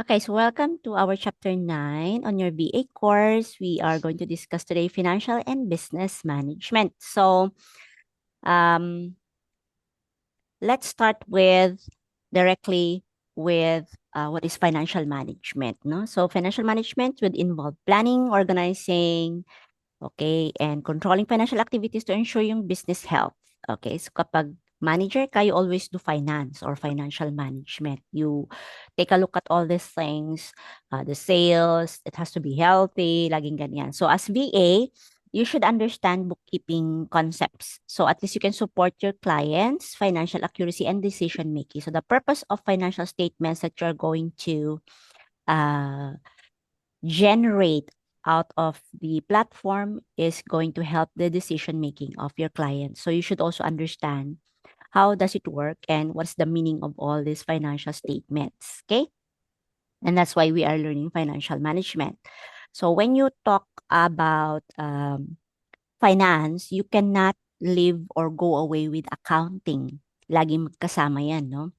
Okay, so welcome to our chapter 9 on your BA course. We are going to discuss today financial and business management. So, um, let's start with directly with what is financial management, no? So, financial management would involve planning, organizing, okay, and controlling financial activities to ensure yung business health. Okay, so kapag manager ka, you always do finance or financial management. You take a look at all these things, the sales, it has to be healthy, laging ganyan. So as VA, you should understand bookkeeping concepts. So at least you can support your clients, financial accuracy and decision making. So the purpose of financial statements that you're going to uh, generate out of the platform is going to help the decision making of your client. So you should also understand how does it work and what's the meaning of all these financial statements. Okay. And that's why we are learning financial management. So when you talk about finance, you cannot live or go away with accounting. Laging magkasama yan, no?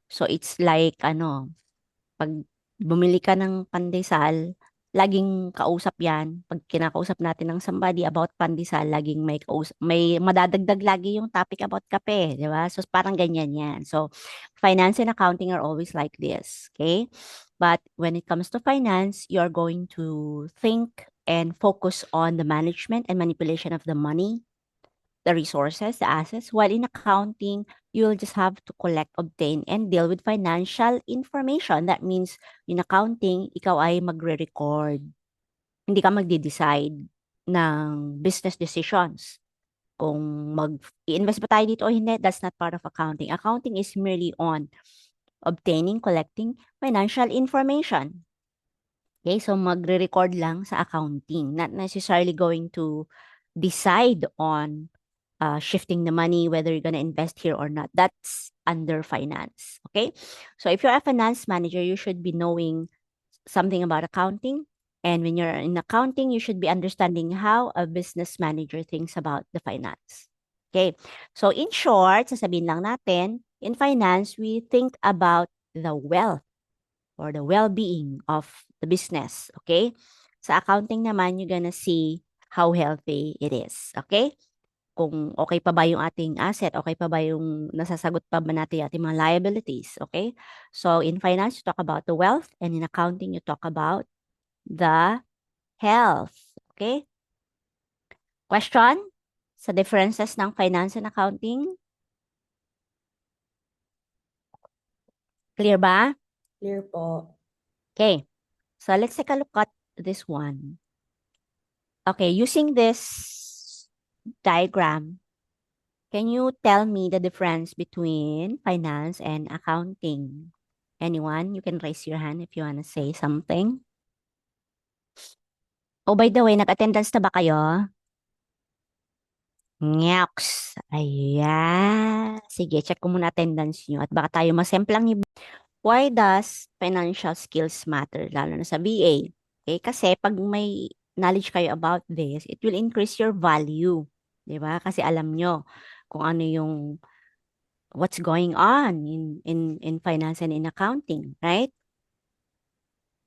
So it's like, pag bumili ka ng pandesal, laging kausap yan. Pag kinakausap natin ng somebody about pandesal, laging may madadagdag lagi yung topic about kape, di ba? So parang ganyan yan. So finance and accounting are always like this, okay? But when it comes to finance, you are going to think and focus on the management and manipulation of the money, the resources, the assets, while in accounting, you'll just have to collect, obtain, and deal with financial information. That means, in accounting, ikaw ay magre-record. Hindi ka magde-decide ng business decisions. Kung mag-i-invest ba tayo dito o hindi, that's not part of accounting. Accounting is merely on obtaining, collecting financial information. Okay, so magre-record lang sa accounting, not necessarily going to decide on shifting the money, whether you're going to invest here or not. That's under finance. Okay. So if you're a finance manager, you should be knowing something about accounting. And when you're in accounting, you should be understanding how a business manager thinks about the finance. Okay. So in short, sasabihin lang natin, in finance, we think about the wealth or the well-being of the business. Okay. Sa accounting naman, you're gonna see how healthy it is. Okay. Kung okay pa ba yung ating asset, okay pa ba yung nasasagot pa ba natin yung ating mga liabilities, okay? So, in finance, you talk about the wealth, and in accounting, you talk about the health, okay? Question? Sa differences ng finance and accounting? Clear ba? Clear po. Okay. So, let's take a look at this one. Okay, using this diagram, can you tell me the difference between finance and accounting? Anyone? You can raise your hand if you want to say something. Oh, by the way, nag-attendance na ba kayo? Ngeks. Ayan. Sige, check ko muna attendance nyo at baka tayo masemplang ni. Why does financial skills matter, lalo na sa VA? Okay, kasi pag may knowledge kayo about this, it will increase your value. 'Di ba? Kasi alam nyo kung ano yung what's going on in finance and in accounting, right?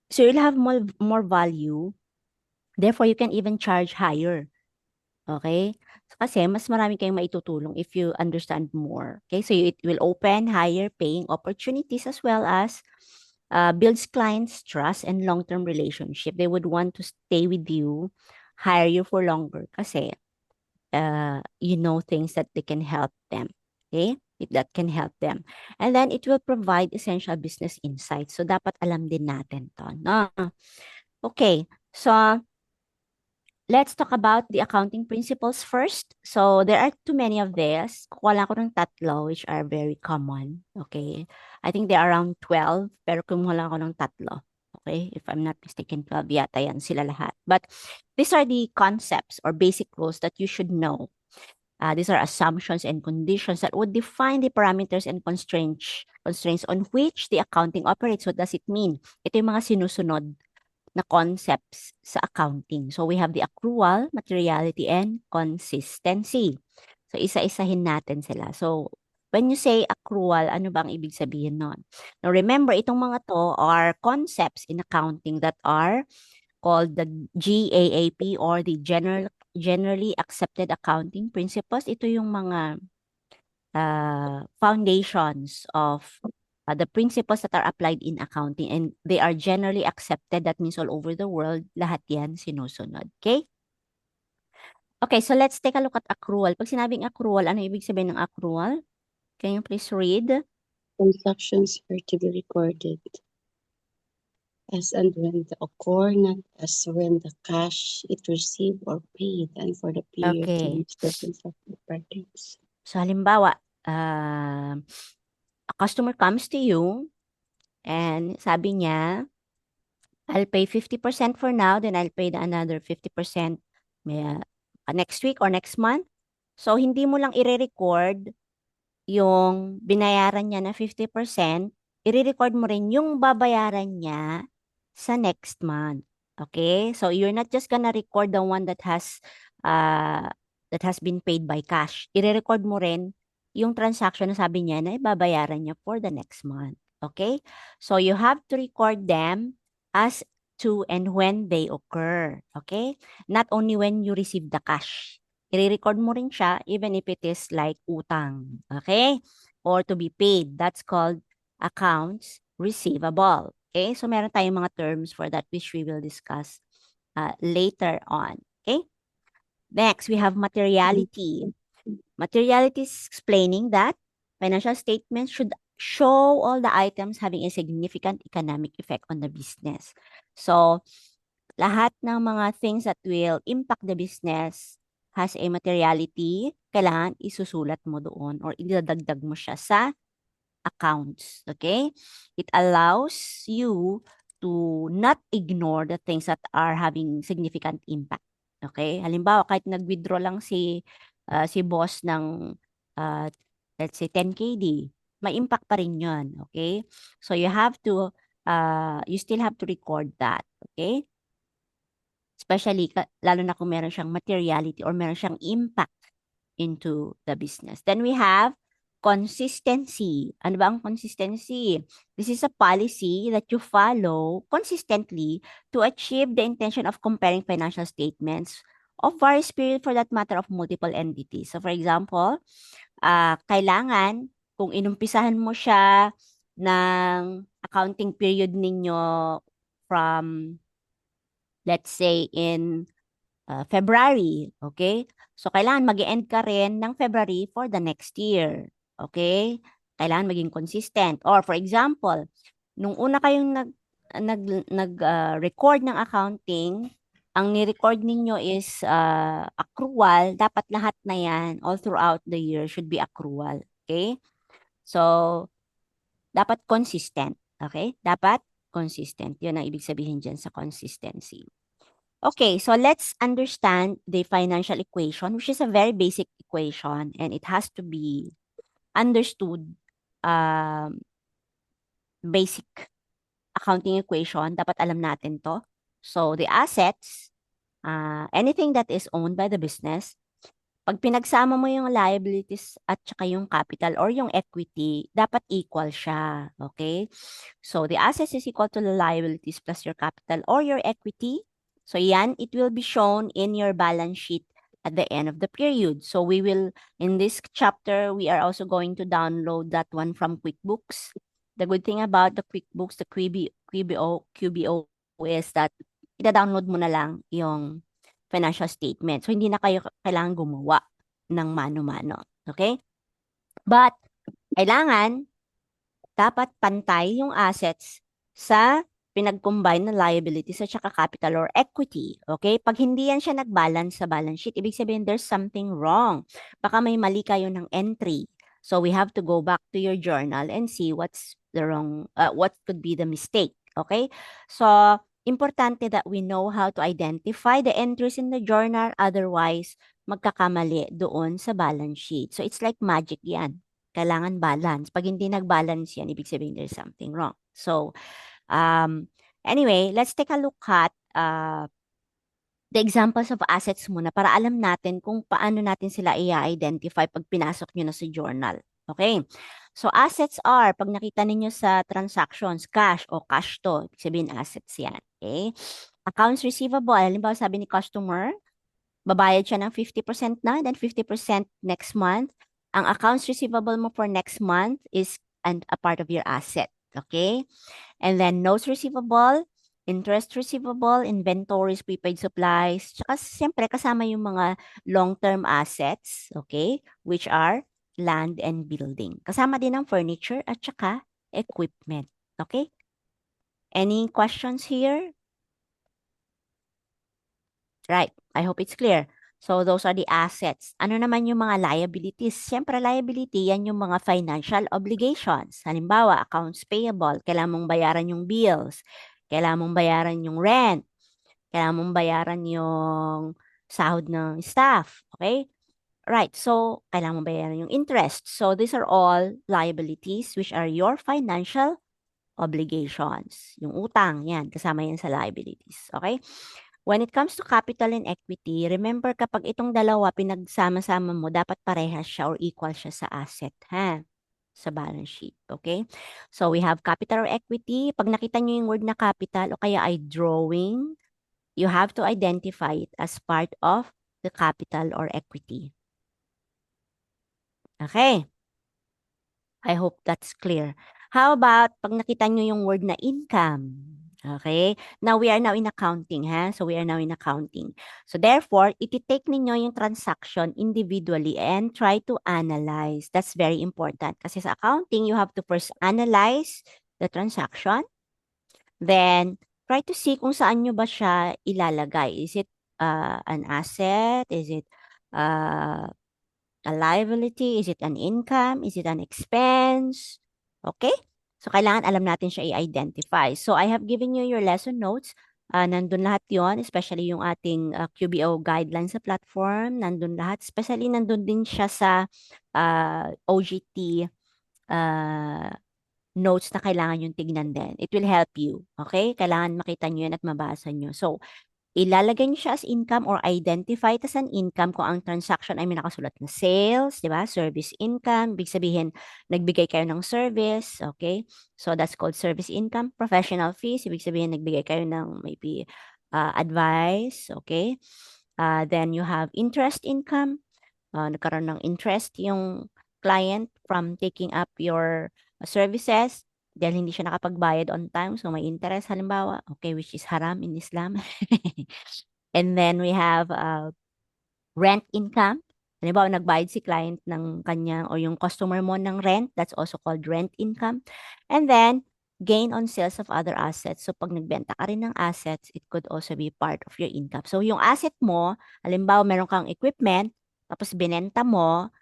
So you'll have more value. Therefore, you can even charge higher. Okay? Kasi mas marami kayong maitutulong if you understand more. Okay? So it will open higher paying opportunities as well as builds clients' trust and long-term relationship. They would want to stay with you, hire you for longer kasi you know things that they can help them. Okay? That can help them. And then it will provide essential business insights. So dapat alam din natin to. No? Okay. So let's talk about the accounting principles first. So there are too many of these. Kukuha lang ko ng tatlo which are very common. Okay. I think there are around 12 pero kumuha lang ako ng tatlo. Okay. If I'm not mistaken, 12 yata yan sila lahat. But these are the concepts or basic rules that you should know. These are assumptions and conditions that would define the parameters and constraints on which the accounting operates. What does it mean? Ito yung mga sinusunod na concepts sa accounting. So we have the accrual, materiality, and consistency. So isa-isahin natin sila. So When you say accrual, ano ba ang ibig sabihin nun? Now, remember, itong mga to are concepts in accounting that are called the GAAP or the generally accepted accounting principles. Ito yung mga foundations of the principles that are applied in accounting, and they are generally accepted. That means all over the world, lahat yan sinusunod. Okay? Okay, so let's take a look at accrual. Pag sinabing accrual, ano ibig sabihin ng accrual? Can you please read? Transactions are to be recorded as and when they occur, not as when the cash is received or paid, and for the period in Okay. which the transaction pertains. So, halimbawa, a customer comes to you and sabi niya, I'll pay 50% for now, then I'll pay the another 50% next week or next month. So, hindi mo lang i-record yung binayaran niya na 50%, i-record mo rin yung babayaran niya sa next month. Okay? So, you're not just gonna record the one uh, that has been paid by cash. I-record mo rin yung transaction na sabi niya na ibabayaran niya for the next month. Okay? So, you have to record them as to and when they occur. Okay? Not only when you receive the cash. I-record mo rin siya even if it is like utang. Okay? Or to be paid. That's called accounts receivable. Okay? So, meron tayong mga terms for that which we will discuss later on. Okay? Next, we have materiality. Materiality is explaining that financial statements should show all the items having a significant economic effect on the business. So, lahat ng mga things that will impact the business has a materiality, kailangan isusulat mo doon or idadagdag mo siya sa accounts. Okay? It allows you to not ignore the things that are having significant impact. Okay? Halimbawa, kahit nag-withdraw lang si boss ng uh, let's say 10 KD, may impact pa rin yun. Okay? So you have to, you still have to record that. Okay? Especially, lalo na kung meron siyang materiality or meron siyang impact into the business. Then we have consistency. Ano ba ang consistency? This is a policy that you follow consistently to achieve the intention of comparing financial statements of various periods, for that matter, of multiple entities. So for example, kailangan kung inumpisahan mo siya ng accounting period ninyo from, let's say, in February, okay? So, kailangan mag-end ka rin ng February for the next year, okay? Kailangan maging consistent. Or for example, nung una kayong record ng accounting, ang ni-record ninyo is accrual, dapat lahat na yan all throughout the year should be accrual, okay? So, dapat consistent, okay? Dapat consistent. Yun ang ibig sabihin dyan sa consistency. Okay, so let's understand the financial equation, which is a very basic equation, and it has to be understood. Basic accounting equation, dapat alam natin to. So the assets, anything that is owned by the business, pag pinagsama mo yung liabilities at saka yung capital or yung equity, dapat equal siya. Okay? So the assets is equal to the liabilities plus your capital or your equity. So yan, it will be shown in your balance sheet at the end of the period. So we will, in this chapter, we are also going to download that one from QuickBooks. The good thing about the QuickBooks, the QBO is that ida-download mo na lang yung financial statement. So, hindi na kayo kailangan gumawa ng mano-mano. Okay? But, kailangan, dapat pantay yung assets sa pinag-combine na liabilities at saka capital or equity. Okay? Pag hindi yan siya nag-balance sa balance sheet, ibig sabihin there's something wrong. Baka may mali kayo ng entry. So, we have to go back to your journal and see what's the wrong, what could be the mistake. Okay? So, importante that we know how to identify the entries in the journal. Otherwise, magkakamali doon sa balance sheet. So, it's like magic yan. Kailangan balance. Pag hindi nag-balance yan, ibig sabihin there's something wrong. So, anyway, let's take a look at the examples of assets muna para alam natin kung paano natin sila i-identify pag pinasok nyo na sa journal. Okay? So, assets are, pag nakita ninyo sa transactions, cash o cash to, ibig sabihin assets yan. Okay? Accounts receivable, halimbawa sabi ni customer, babayad siya ng 50% na, then 50% next month. Ang accounts receivable mo for next month is a part of your asset. Okay? And then notes receivable, interest receivable, inventories, prepaid supplies, tsaka siyempre kasama yung mga long-term assets, okay, which are land and building. Kasama din ang furniture at tsaka equipment. Okay? Any questions here? Right. I hope it's clear. So those are the assets. Ano naman yung mga liabilities? Siyempre, liability, yan yung mga financial obligations. Halimbawa, accounts payable, kailangan mong bayaran yung bills, kailangan mong bayaran yung rent, kailangan mong bayaran yung sahod ng staff. Okay? Right. So, kailangan mong bayaran yung interest. So, these are all liabilities which are your financial obligations. Yung utang, yan, kasama yan sa liabilities. Okay? When it comes to capital and equity, remember kapag itong dalawa pinagsama-sama mo, dapat parehas siya or equal siya sa asset, ha? Sa balance sheet, okay? So, we have capital or equity. Pag nakita nyo yung word na capital o kaya ay drawing, you have to identify it as part of the capital or equity. Okay? I hope that's clear. How about pag nakita nyo yung word na income? Okay? Now, we are now in accounting, ha? So, we are now in accounting. So, therefore, iti-take ninyo yung transaction individually and try to analyze. That's very important. Kasi sa accounting, you have to first analyze the transaction. Then, try to see kung saan nyo ba siya ilalagay. Is it an asset? Is it a liability? Is it an income? Is it an expense? Okay? So, kailangan alam natin siya i-identify. So, I have given you your lesson notes. Nandun lahat yon, especially yung ating QBO guidelines sa platform. Nandun lahat. Especially nandun din siya sa OGT notes na kailangan yung tignan din. It will help you. Okay? Kailangan makita nyo yan at mabasa nyo. So, ilalagay niyo siya as income or identify it as an income kung ang transaction ay may nakasulat na sales, di ba? Service income, ibig sabihin, nagbigay kayo ng service, okay? So, that's called service income. Professional fees, ibig sabihin, nagbigay kayo ng maybe advice, okay? Then, you have interest income. Nagkaroon ng interest yung client from taking up your services dahil hindi siya nakapagbayad on time, so may interest halimbawa, okay, which is haram in Islam. And then we have rent income. Halimbawa, nagbayad si client ng kanyang o yung customer mo ng rent, that's also called rent income. And then, gain on sales of other assets. So, pag nagbenta ka rin ng assets, it could also be part of your income. So, yung asset mo, halimbawa, meron kang equipment, tapos binenta mo,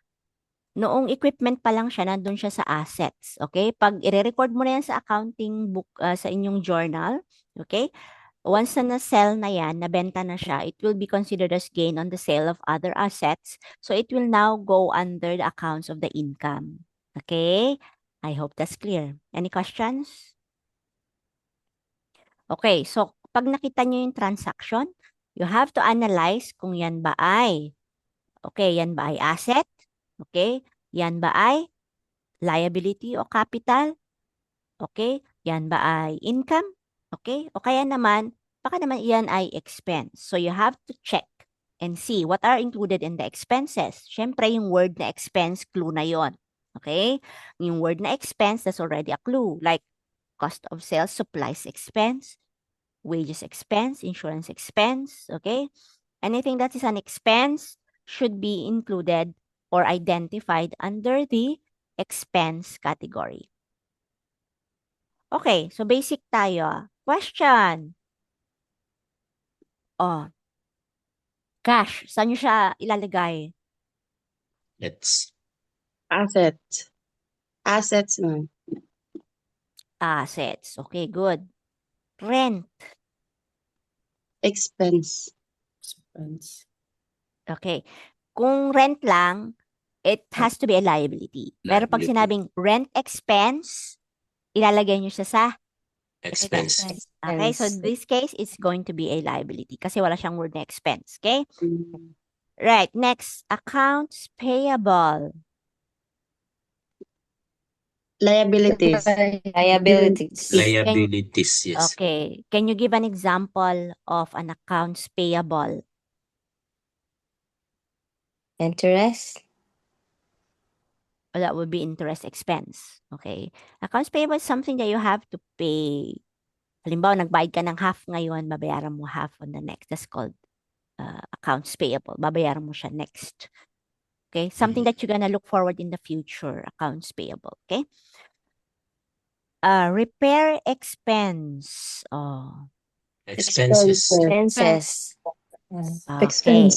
noong equipment pa lang siya, nandun siya sa assets. Okay? Pag i-record mo na yan sa accounting book, sa inyong journal, okay? Once na na-sell na yan, nabenta na siya, it will be considered as gain on the sale of other assets. So it will now go under the accounts of the income. Okay? I hope that's clear. Any questions? Okay, so pag nakita nyo yung transaction, you have to analyze kung yan ba ay, okay, yan ba ay asset? Okay? Yan ba ay liability o capital? Okay? Yan ba ay income? Okay? O kaya naman, baka naman yan ay expense. So you have to check and see what are included in the expenses. Siyempre, yung word na expense, clue na yon. Okay? Yung word na expense, that's already a clue. Like cost of sales, supplies expense, wages expense, insurance expense. Okay? Anything that is an expense should be included or identified under the expense category. Okay, so basic tayo. Question. Oh, cash. Saan nyo siya ilalagay? It's Assets. Assets man. Assets. Okay, good. Rent. Expense. expense. Okay. Kung rent lang, it has to be a liability. Pero pag Liability. sinabing rent expense, ilalagay nyo siya sa Expense. expense. Okay, so this case, it's going to be a liability kasi wala siyang word na expense. Okay? Mm. Right, next, accounts payable. Liabilities. Liabilities. Liabilities, yes. Okay. Can you give an example of an accounts payable? Interest. Well, that would be interest expense. Okay. Accounts payable is something that you have to pay. Halimbawa, nagbayad ka ng half ngayon, babayaran mo half on the next. That's called accounts payable. Babayaran mo siya next. Okay. Something that you're gonna look forward in the future. Accounts payable. Okay. Repair expense. Oh. Expenses. Expenses. Okay.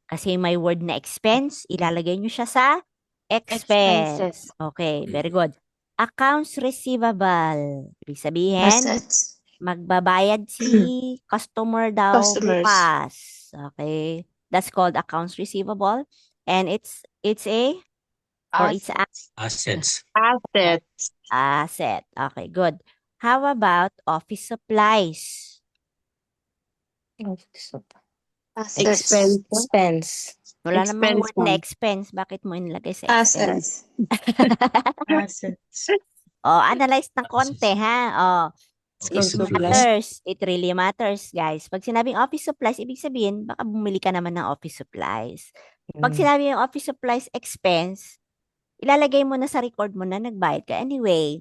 Kasi may word na expense, ilalagay nyo siya sa expense. Okay, very good. Accounts receivable. Ibig sabihin, magbabayad si customer daw bukas. Okay. That's called accounts receivable. And it's a or it's a Assets. asset. Okay, good. How about office supplies? Expense. Expense. Wala namang Expense, word na ma'am. expense. Bakit mo inilagay sa expense? Assets. Analyze ng konti, ha? Office It supplies. matters. It really matters, guys. Pag sinabing office supplies, ibig sabihin, baka bumili ka naman ng office supplies. Pag sinabi yung office supplies expense, ilalagay mo na sa record mo na nagbayad ka. Anyway,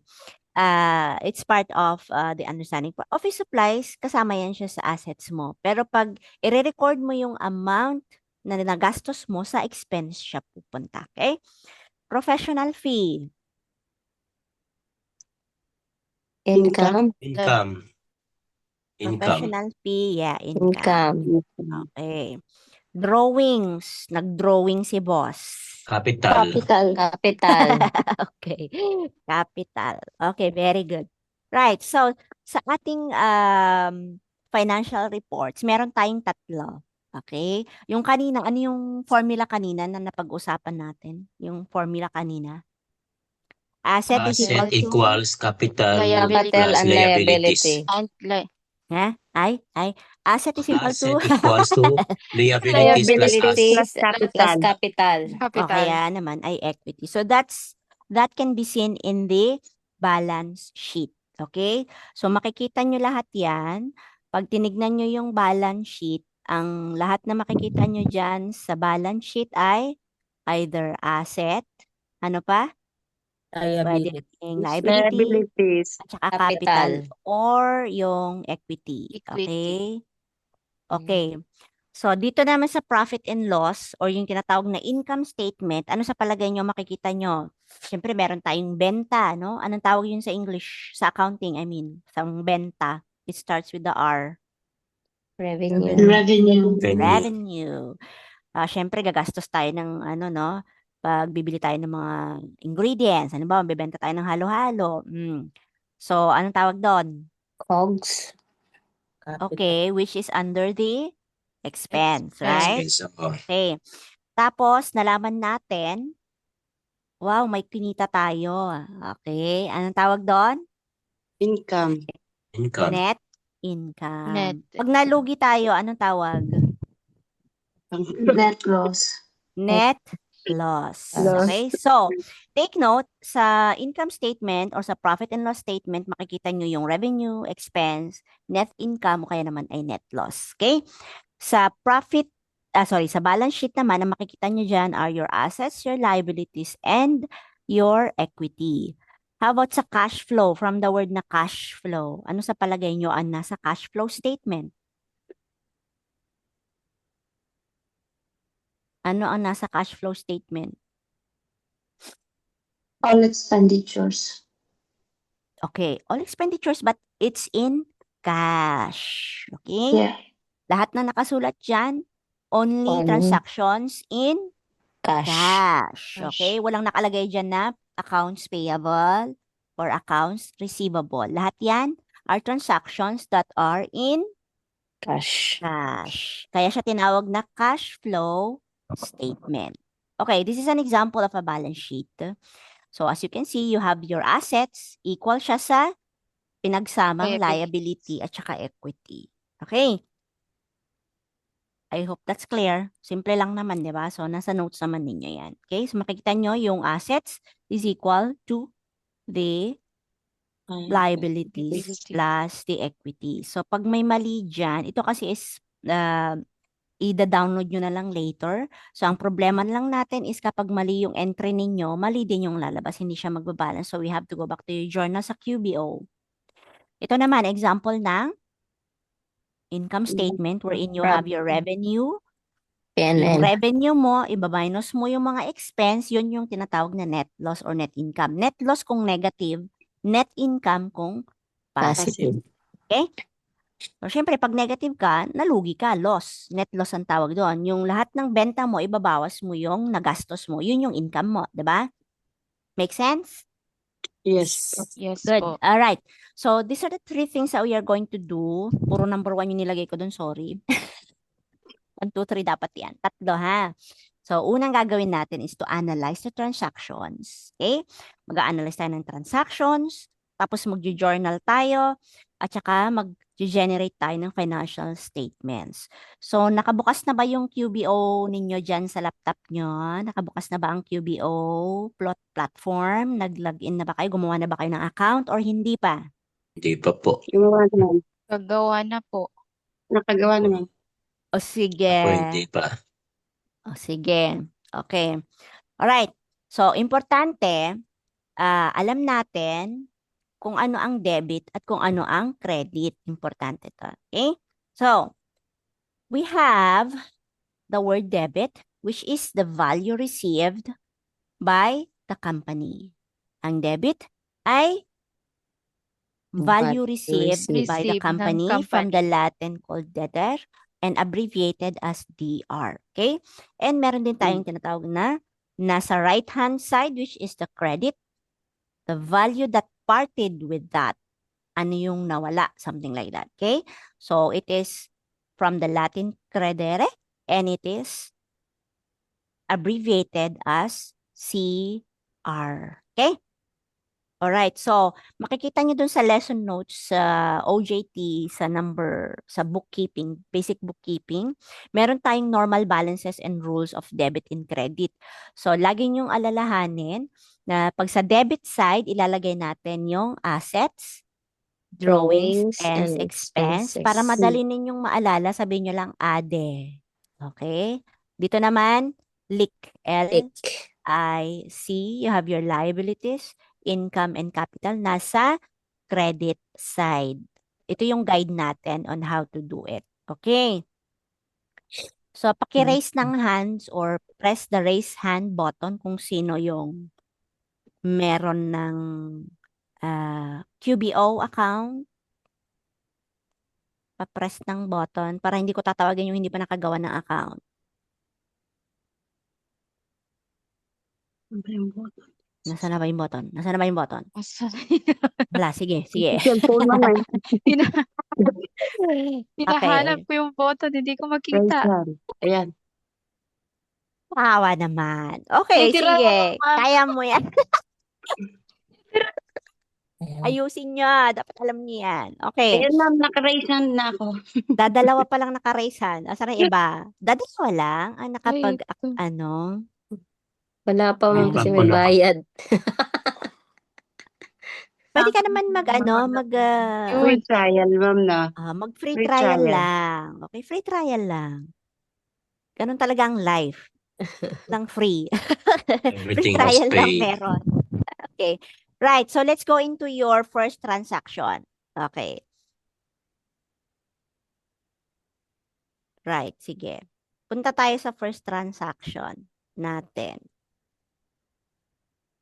it's part of the understanding. Office supplies, kasama yan siya sa assets mo. Pero pag i-record mo yung amount na nagastos mo, sa expense siya pupunta. Okay? Professional fee. Income. Professional fee, yeah, income. Income. Okay. Drawings. Nag-drawing si boss. Capital. Capital. Okay. Capital. Okay, very good. Right. So, sa ating financial reports, meron tayong tatlo. Okay? Yung kanina, ano yung formula kanina na napag-usapan natin? Yung formula kanina? Asset is Asset equal to... equals capital Capital plus and liabilities. liability. Ha? Asset is equal to... Asset equals to liabilities plus Liabilities asset. plus capital. O kaya naman ay equity. So that can be seen in the balance sheet. Okay? So makikita nyo lahat yan. Pag tinignan nyo yung balance sheet, ang lahat na makikita nyo dyan sa balance sheet ay either asset, ano pa? Pwede ring liability, at saka capital, or yung equity. Okay? Okay. So, dito naman sa profit and loss or yung tinatawag na income statement, ano sa palagay nyo makikita nyo? Siyempre, meron tayong benta, no? Anong tawag yun sa English? Sa accounting, I mean. Sa benta. It starts with the R. Revenue. Revenue. Siyempre, gagastos tayo ng ano, no? Pag bibili tayo ng mga ingredients. Ano ba? Bibenta tayo ng halo-halo. So, anong tawag doon? COGS. Okay, which is under the expense, right? Expense. Oh. Okay. Tapos, nalaman natin, wow, may kinita tayo. Okay. Anong tawag doon? Income. Net income. Pag nalugi tayo, anong tawag? Net loss. Net loss. Okay. So, take note, sa income statement or sa profit and loss statement, makikita nyo yung revenue, expense, net income, o kaya naman ay net loss. Okay. Sa sa balance sheet naman, ang makikita nyo dyan are your assets, your liabilities, and your equity. How about sa cash flow? From the word na cash flow, ano sa palagay nyo ang nasa cash flow statement? Ano ang nasa cash flow statement? All expenditures. Okay, all expenditures, but it's in cash. Okay? Yeah. Lahat na nakasulat dyan, only Only transactions in Cash. cash. Okay? Walang nakalagay dyan na accounts payable or accounts receivable. Lahat yan are transactions that are in Cash. cash. Kaya siya tinawag na cash flow statement. Okay, this is an example of a balance sheet. So as you can see, you have your assets, equal siya sa pinagsamang liability at saka equity. Okay? I hope that's clear. Simple lang naman, di ba? So, nasa notes naman ninyo yan. Okay? So, makikita nyo yung assets is equal to the liabilities Liability. plus the equity. So, pag may mali dyan, ito kasi is ida-download nyo na lang later. So, ang problema lang natin is kapag mali yung entry ninyo, mali din yung lalabas. Hindi siya magbabalance. So, we have to go back to your journal sa QBO. Ito naman, example ng income statement wherein you have your revenue. Yung PNL. revenue mo, iba-minus mo yung mga expense, yun yung tinatawag na net loss or net income. Net loss kung negative, net income kung positive. Positive. Okay? So, syempre, pag negative ka, nalugi ka, loss. Net loss ang tawag doon. Yung lahat ng benta mo, ibabawas mo yung nagastos mo. Yun yung income mo, di ba? Make sense? Yes. Yes Good. po. All right. So, these are the 3 things that we are going to do. Puro number 1 yung nilagay ko doon, sorry. 1, 2, 3 dapat yan. 3 ha. So, unang gagawin natin is to analyze the transactions. Okay? Mag-a-analyze tayo ng transactions, tapos mag-journal tayo, at saka mag-generate tayo ng financial statements. So, nakabukas na ba yung QBO ninyo dyan sa laptop nyo? Nakabukas na ba ang QBO platform? Nag-login na ba kayo? Gumawa na ba kayo ng account or hindi pa? Hindi pa po. Gumawa naman. Gagawa na po. Nakagawa naman. O sige. Ako hindi pa. O sige. Okay. Alright. So, importante, alam natin kung ano ang debit at kung ano ang credit. Importante to. Okay? So, we have the word debit, which is the value received by the company. Ang debit ay value received by the Received ng company from company. the Latin called debtor and abbreviated as DR. Okay? And meron din tayong tinatawag na nasa right-hand side, which is the credit, the value that parted with that. Ano yung nawala? Something like that. Okay? So, it is from the Latin credere and it is abbreviated as CR. Okay? Alright, so makikita nyo dun sa lesson notes sa OJT, sa bookkeeping, basic bookkeeping, meron tayong normal balances and rules of debit and credit. So, lagi nyong alalahanin na pag sa debit side, ilalagay natin yung assets, drawings, and expense. Para madali ninyong maalala, sabihin nyo lang ADE. Okay? Dito naman, LIC, L-I-C, you have your liabilities, income and capital nasa credit side. Ito yung guide natin on how to do it. Okay. So, paki-raise ng hands or press the raise hand button kung sino yung meron ng QBO account. Pa-press ng button para hindi ko tatawagin yung hindi pa nakagawa ng account. Ano ba yung button? Nasaan na ba yung button? Nasaan na ba yung button? Asa- Wala, sige, sige. Cellphone naman. Hinahanap ko yung button, hindi ko Right makita. hand. Ayan. Tawa naman. Okay, Titira sige. mo, ma'am. Kaya mo yan. Ayusin nyo. Dapat alam niyo yan. Okay. Ayan ma'am, naka-raise hand na ako. Dadalawa pa lang nakaraisan. Asan ang iba? Dadalawa lang ang nakapag, ito. ano. Wala pa May man kasi pa may na. bayad. Pwede ka naman Free trial ma'am na. mag-free Free trial trial. lang. Okay, free trial lang. Ganun talaga ang life. Lang free. Free Everything was trial lang paid. meron. Okay. Right. So, let's go into your first transaction. Okay. Right. Sige. Punta tayo sa first transaction natin.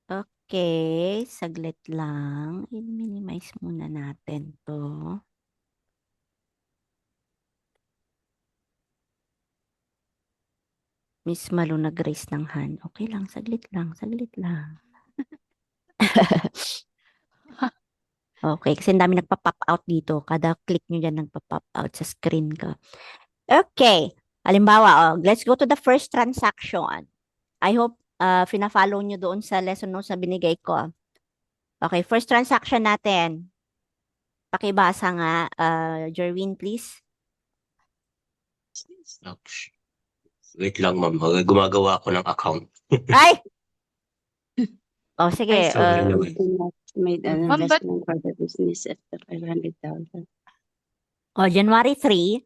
Okay. Saglit lang. I-minimize muna natin to. Miss Malu nag-raise ng hand. Okay lang. Saglit lang. Saglit lang. Okay, kasi ang dami nagpa-pop out dito. Kada click nyo dyan nagpa-pop out sa screen ko. Okay. Halimbawa, let's go to the first transaction. I hope fina-follow nyo doon sa lesson notes na binigay ko. Okay, first transaction natin. Pakibasa nga, Jerwin, please. Wait lang ma'am, gumagawa ako ng account. Ay! Oh, I sige. Sorry saw naman. made an Ma'am, but investment for the business at the 500,000. January 3,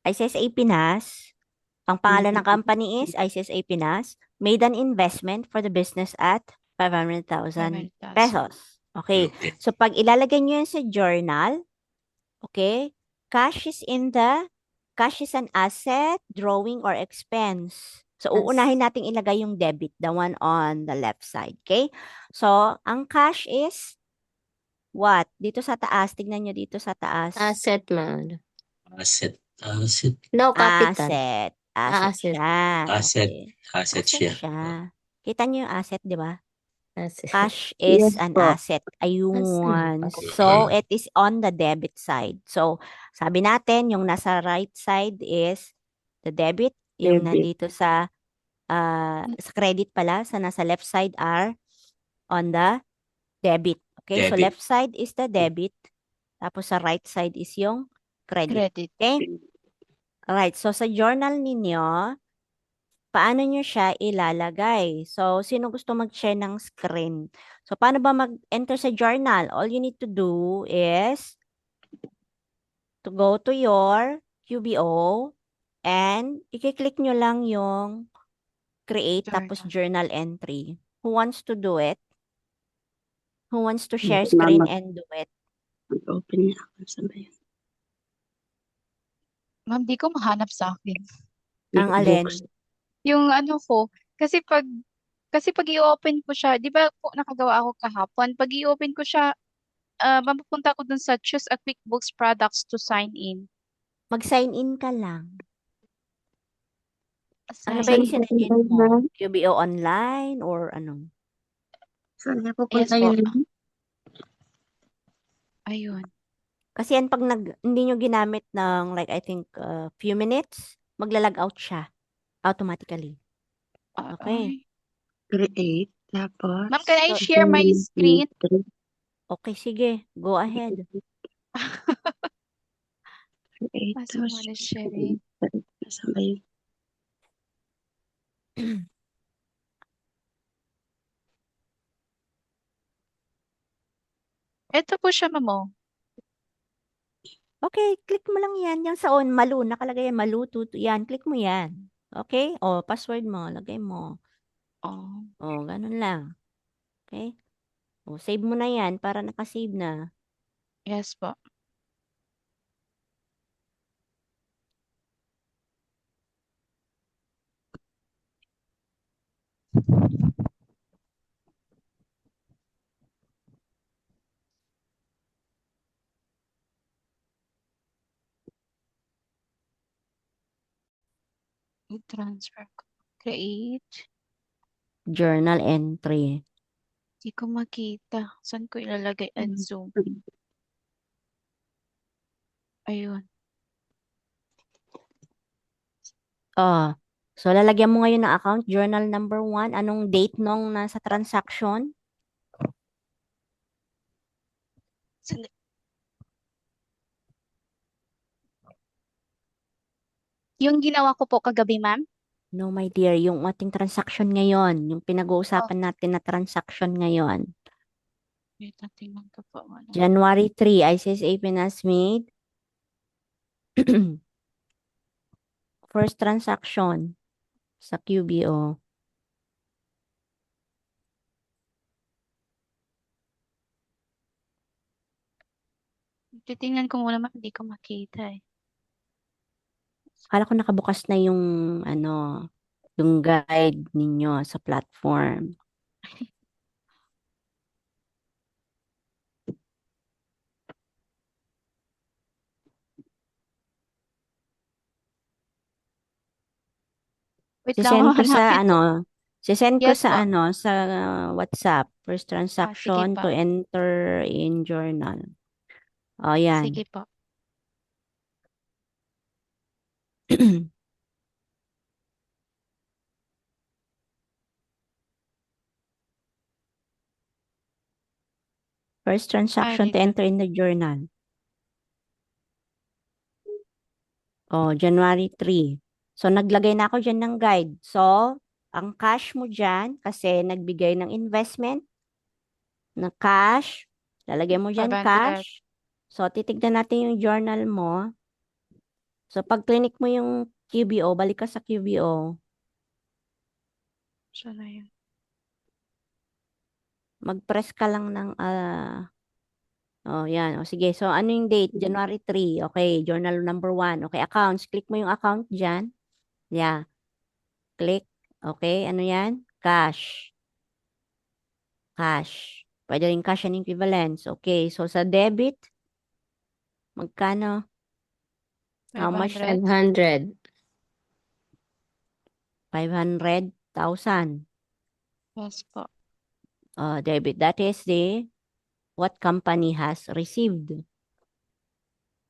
ICSA Pinas. Ang pangalan ng company is ICSA Pinas. Made an investment for the business at 500,000 500,000. pesos. Okay. Okay. So, pag ilalagay nyo yan sa journal, okay, cash is an asset, drawing, or expense. So, uunahin nating ilagay yung debit, the one on the left side. Okay? So, ang cash is what? Dito sa taas. Tignan nyo dito sa taas. Asset man. Asset. No, capital. Asset. Asset Asset. siya. Asset. Okay. Asset Asset siya. siya. Kita nyo yung asset, di ba? Asset. Cash is Yes an po. asset. Ayun. Asset. So, it is on the debit side. So, sabi natin, yung nasa right side is the debit. Yung Debit. nandito sa credit pala, sa nasa left side are on the debit. Okay? So, Debit. left side is the debit. Tapos sa right side is yung credit. credit. Okay? Alright. So, sa journal ninyo, paano nyo siya ilalagay? So, sino gusto mag-share ng screen? So, paano ba mag-enter sa journal? All you need to do is to go to your QBO and i-click nyo lang yung create tapos journal entry. Who wants to do it? Who wants to share screen and do it? Mag-open niya ako sa bayan. Ma'am, di ko mahanap sa akin. Ang alin? Yung ano ko, kasi pag i-open ko siya, di ba po nakagawa ako kahapon, pag i-open ko siya, mapupunta ko dun sa choose a QuickBooks products to sign in. Mag-sign in ka lang. Ano Sign ba yung in. sinigin mo? QBO online or ano? Saan niya Yes pupunta po. yun? Ayun. Kasi yan pag hindi nyo ginamit ng like I think few minutes, magla-log out siya automatically. Okay. Ay. Create. Tapos. Ma'am, can I So, share my screen? Okay, sige. Go ahead. Create. Ah, someone is sharing. Nasaan ba yun? Ito po siya, ma'am. Oh. Okay, click mo lang yan. Yung sa on, Malu. Nakalagay yan, Malu, tutu. Yan, click mo yan. Okay? O, password mo. Lagay mo. Oh. O, ganun lang. Okay? O, save mo na yan para nakasave na. Yes po. I-transfer ko. Create. Journal entry. Di ko makita. Saan ko ilalagay? Add zoom. Ayun. Oh, so lalagyan mo ngayon ng account, journal number 1. Anong date nung nasa transaction? Yung ginawa ko po kagabi, ma'am? No, my dear, yung ating transaction ngayon, yung pinag-uusapan natin na transaction ngayon. Wait, tingnan ko po. Ano. January 3, ICSA Pinas made first transaction sa QBO. Titingnan ko muna, ma'am. Hindi ko makita eh. Akala ko nakabukas na yung yung guide ninyo sa platform. Wait lang, Sisend ko sa hanapin ko. sisend ko Yes sa po. sa WhatsApp. First Sige transaction po. to enter in journal. O, yan. Sige po. First transaction to dito. enter in the journal. Oh, January 3. So, naglagay na ako dyan ng guide. So, ang cash mo dyan, kasi nagbigay ng investment na cash, lalagay mo dyan 500. cash. So, titignan natin yung journal mo. So, pag clinic mo yung QBO, balik ka sa QBO, Saan na yun? mag-press ka lang ng, oh, yan. O, sige. So, ano yung date? January 3. Okay, journal number 1. Okay, accounts. Click mo yung account dyan. Yeah. Click. Okay, ano yan? Cash. Cash. Pwede rin cash and equivalents. Okay, so sa debit, magkano? How much? 500. 500. 500,000. Yes po. Debit. That is what company has received.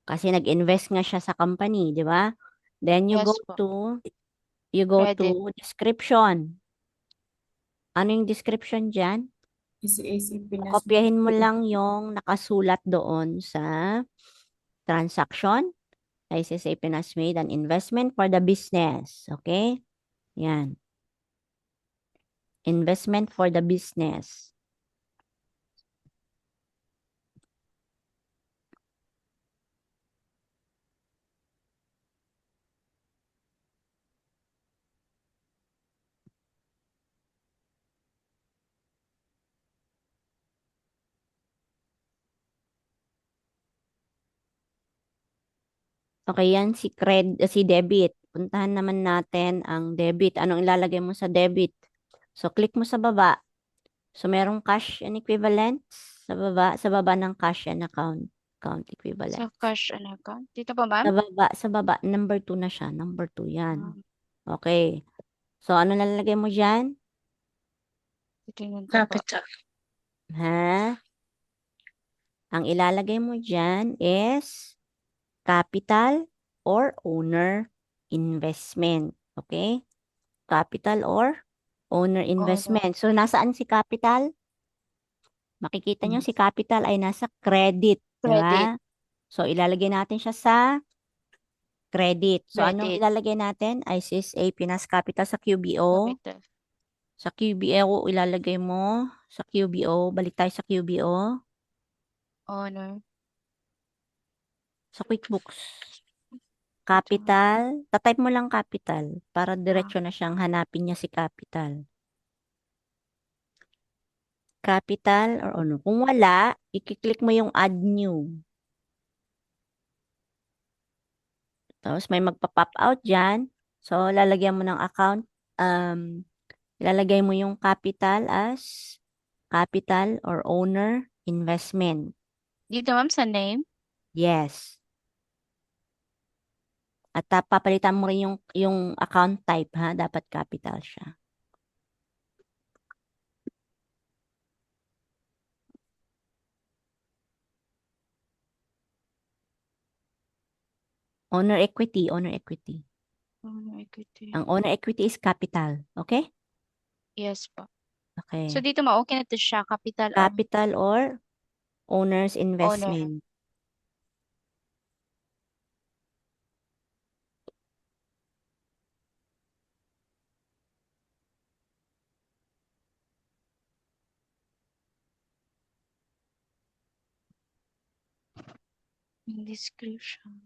Kasi nag-invest nga siya sa company, di ba? Then you Yes go po. to Credit. description. Ano yung description dyan? ICAC Pinas. Kopyahin mo lang yung nakasulat doon sa transaction. ICICI Pinas made an investment for the business. Okay? Yan. Investment for the business. Okay, yan si debit. Puntahan naman natin ang debit. Anong ilalagay mo sa debit? So, click mo sa baba. So, merong cash and equivalents sa baba ng cash and account Sa equivalent. cash and account. Dito pa, ma'am? Sa baba, number 2 na siya. Number 2 yan. Okay. Ah, So, ano lalagay mo dyan? titingnan ko po. Capital. Ha? Ang ilalagay mo dyan is capital or owner investment. Okay? Capital or owner investment. So, nasaan si capital? Makikita nyo si capital ay nasa credit. Credit. Diba? So, ilalagay natin siya sa credit. So, anong Credit. ilalagay natin? ICICI Pinas Capital sa QBO. Capital. Sa QBO, ilalagay mo. Sa QBO, balik tayo sa QBO. Honor. Sa QuickBooks. Capital. Tatype mo lang capital para diretso na siyang hanapin niya si capital. Capital or ano. Kung wala, i-click mo yung add new. Tapos may magpa-pop out dyan. So, lalagyan mo ng account. Ilalagay mo yung capital as capital or owner investment. Dito, ma'am, sa name. Yes. At papalitan mo rin yung account type, ha? Dapat capital siya. Owner equity, owner equity. Honor equity. Ang owner equity is capital. Okay? Yes po. Okay. So, dito ma-okay na to siya. Capital or Capital or owner's owner. investment. Description.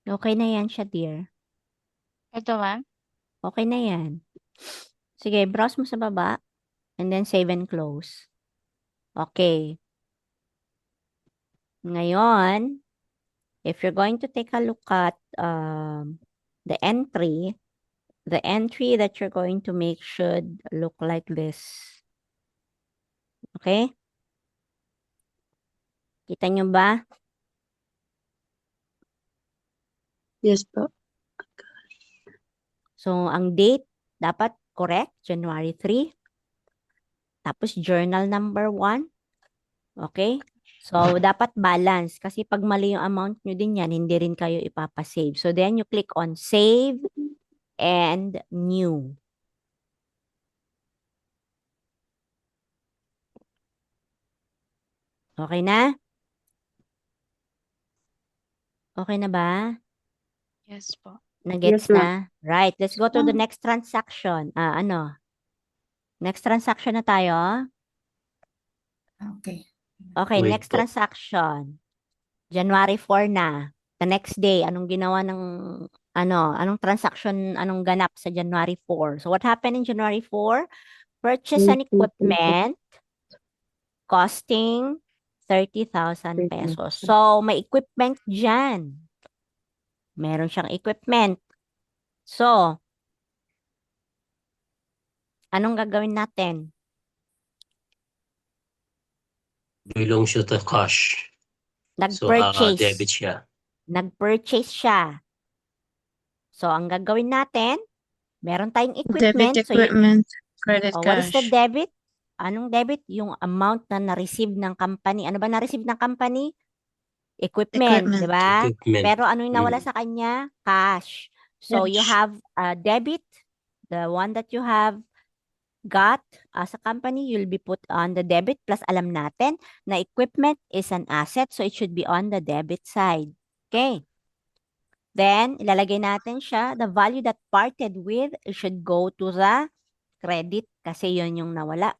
Okay na yan siya, dear. Ito, ma'am. Okay na yan. Sige, browse mo sa baba. And then save and close. Okay. Ngayon, if you're going to take a look at the entry that you're going to make should look like this. Okay? Kita nyo ba? Yes po. So, ang date dapat correct, January 3. Tapos, journal number 1. Okay? So, dapat balance. Kasi pag mali yung amount nyo din yan, hindi rin kayo ipapasave. So, then you click on Save and New. Okay na? Okay na ba? Yes po. Nagets Yes, ma'am. na? Right. Let's go to the next transaction. Next transaction na tayo. Okay. Okay, Wait next po. transaction. January 4 na. The next day, anong ginawa ng, anong transaction, anong ganap sa January 4? So, what happened in January 4? Purchase an equipment costing 30,000 pesos. So, may equipment dyan. Meron siyang equipment. So, anong gagawin natin? Belong siya to cash. So, Nag-purchase. debit siya. Nag-purchase siya. So, ang gagawin natin, meron tayong equipment. Debit So, equipment, credit what is the cash. debit? Anong debit? Yung amount na na-receive ng company. Ano ba na-receive ng company? Equipment, di Equipment. ba? Equipment. Pero ano yung nawala sa kanya? Cash. So, you Cash. have a debit, the one that you have got as a company, you'll be put on the debit. Plus, alam natin na equipment is an asset, so it should be on the debit side. Okay. Then, ilalagay natin siya, the value that parted with, it should go to the credit kasi yun yung nawala.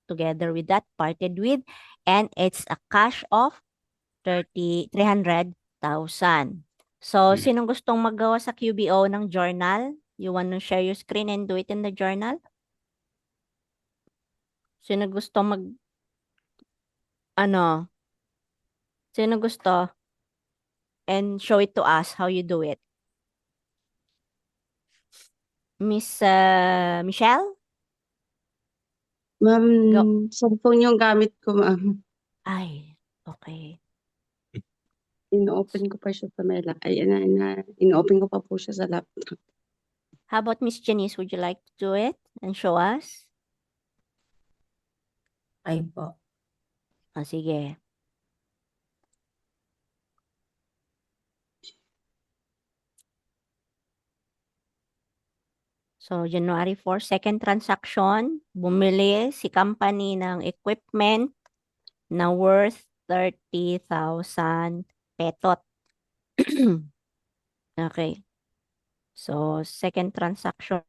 Together with that, parted with, and it's a cash of 300,000. So, sinong gustong magawa sa QBO ng journal? You want to share your screen and do it in the journal? Sino gusto sino gusto? And show it to us how you do it. Miss Michelle? Ma'am, Go. cellphone yung gamit ko, ma'am. Ay, okay. In-open ko pa siya sa in-open ko pa po siya sa laptop. How about Miss Janice? Would you like to do it and show us? Ay po. Sige. So, January 4, second transaction, bumili si company ng equipment na worth 30,000 petot. Okay. So, second transaction.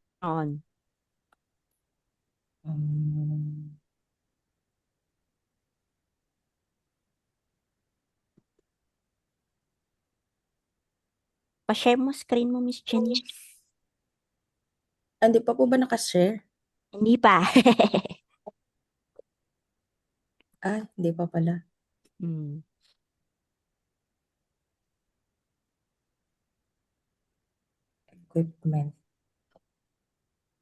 Pa-share mo screen mo, Miss Janice. Hindi pa po ba nakashare? Hindi pa. Hindi pa pala. Hmm. Equipment.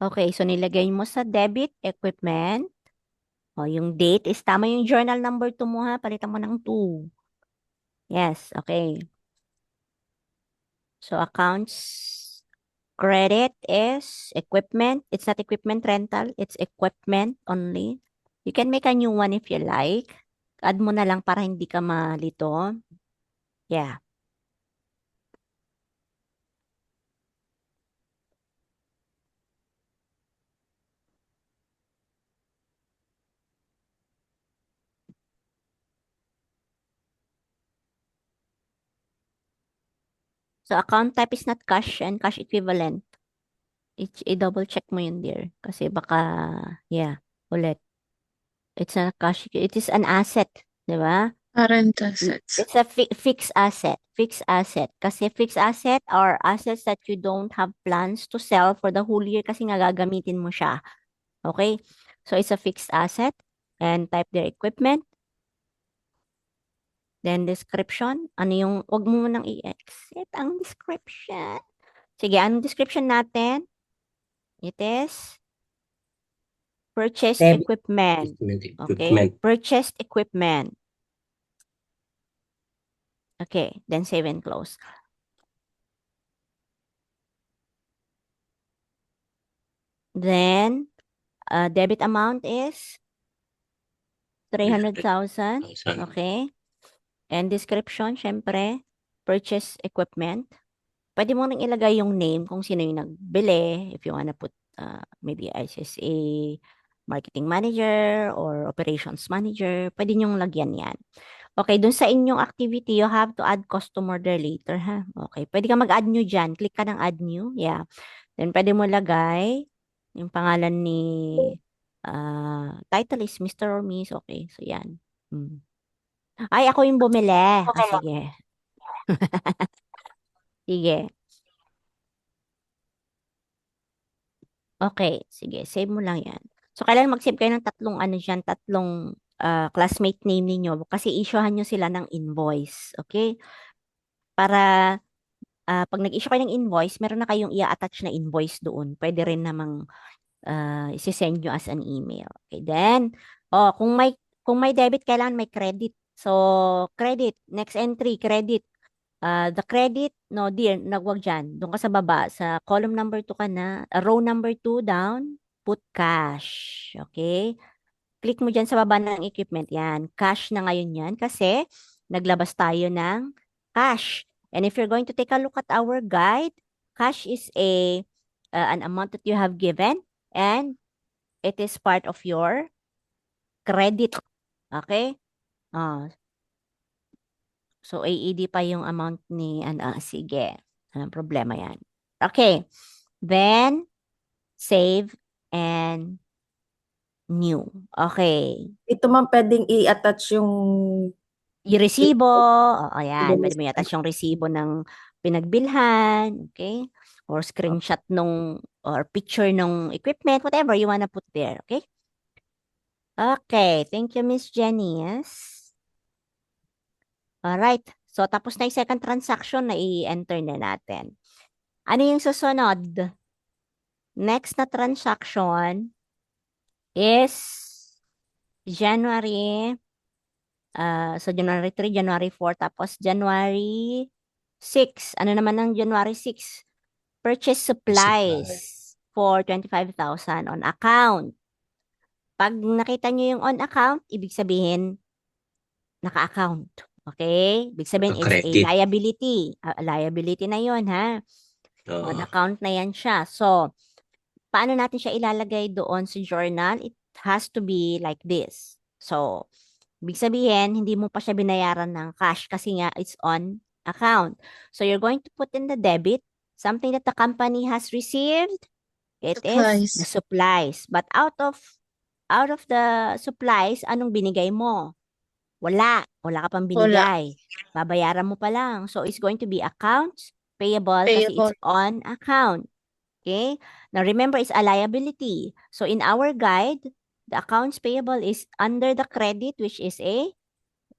Okay, so nilagay mo sa debit equipment. O, yung date is tama yung journal number 2 mo ha. Palitan mo ng 2. Yes, okay. So, accounts credit is equipment. It's not equipment rental. It's equipment only. You can make a new one if you like. Add mo na lang para hindi ka malito. Yeah. So, account type is not cash and cash equivalent. I-double check mo yun, dear. Kasi baka, yeah, ulit. It's not cash. It is an asset. Di ba? Current assets. It's a fixed asset. Fixed asset. Kasi fixed asset are assets that you don't have plans to sell for the whole year kasi nga gagamitin mo siya. Okay? So, it's a fixed asset. And type their equipment. Then, description. Ano yung, wag mo munang i-exit ang description. Sige, anong description natin? It is purchased equipment. Okay? Purchased equipment. Okay, then save and close. Then, debit amount is 300,000. Okay. And description, syempre, purchase equipment. Pwede mo nang ilagay yung name kung sino yung nagbili. If you wanna put maybe ICSA marketing manager or operations manager, pwede nyong lagyan yan. Okay, dun sa inyong activity, you have to add customer there later, ha? Okay, pwede ka mag-add new dyan. Click ka ng add new. Yeah. Then, pwede mo lagay yung pangalan ni title is Mr. or Miss. Okay, so yan. Ay, ako yung bumili. Sige. Sige. Okay, sige. Save mo lang yan. So, kailangan mag-save kayo ng tatlong classmate name ninyo kasi issuehan nyo sila ng invoice. Okay? Para pag nag-issue kayo ng invoice, meron na kayong i-attach na invoice doon. Pwede rin namang isi-send nyo as an email. Okay, then, kung may debit, kailangan may credit. So, credit, next entry, credit. The credit, no dear, nagwag dyan. Doon ka sa baba, sa column number 2 ka na, row number 2 down, put cash. Okay? Click mo dyan sa baba ng equipment. Yan, cash na ngayon yan kasi naglabas tayo ng cash. And if you're going to take a look at our guide, cash is an amount that you have given and it is part of your credit. Okay? So, AED pa yung amount ni, sige. Anong problema yan? Okay. Then, save and new. Okay. Ito ma'am, pwedeng i-attach yung Yung resibo. Oo, yan. Resibo Pwede mo i-attach yung resibo ng pinagbilhan. Okay? Or screenshot or picture nung equipment, whatever you wanna put there. Okay? Okay. Thank you, Miss Jenny. Yes. Alright. So, tapos na yung second transaction na i-enter na natin. Ano yung susunod? Next na transaction is January, so January 3, January 4, tapos January 6. Ano naman ang January 6? Purchase supplies for 25,000 on account. Pag nakita nyo yung on account, ibig sabihin, naka-account. Okay? Ibig sabihin, it's a Naka-credit. liability. Liability na yon ha? On Oo. account na yan siya. So, paano natin siya ilalagay doon sa journal? It has to be like this. So, ibig sabihin, hindi mo pa siya binayaran ng cash kasi nga it's on account. So, you're going to put in the debit, something that the company has received. It is the supplies. But out of the supplies, anong binigay mo? Wala ka pang binigay. Babayaran mo pa lang. So, it's going to be accounts payable kasi it's on account. Okay? Now, remember, it's a liability. So, in our guide, the accounts payable is under the credit, which is a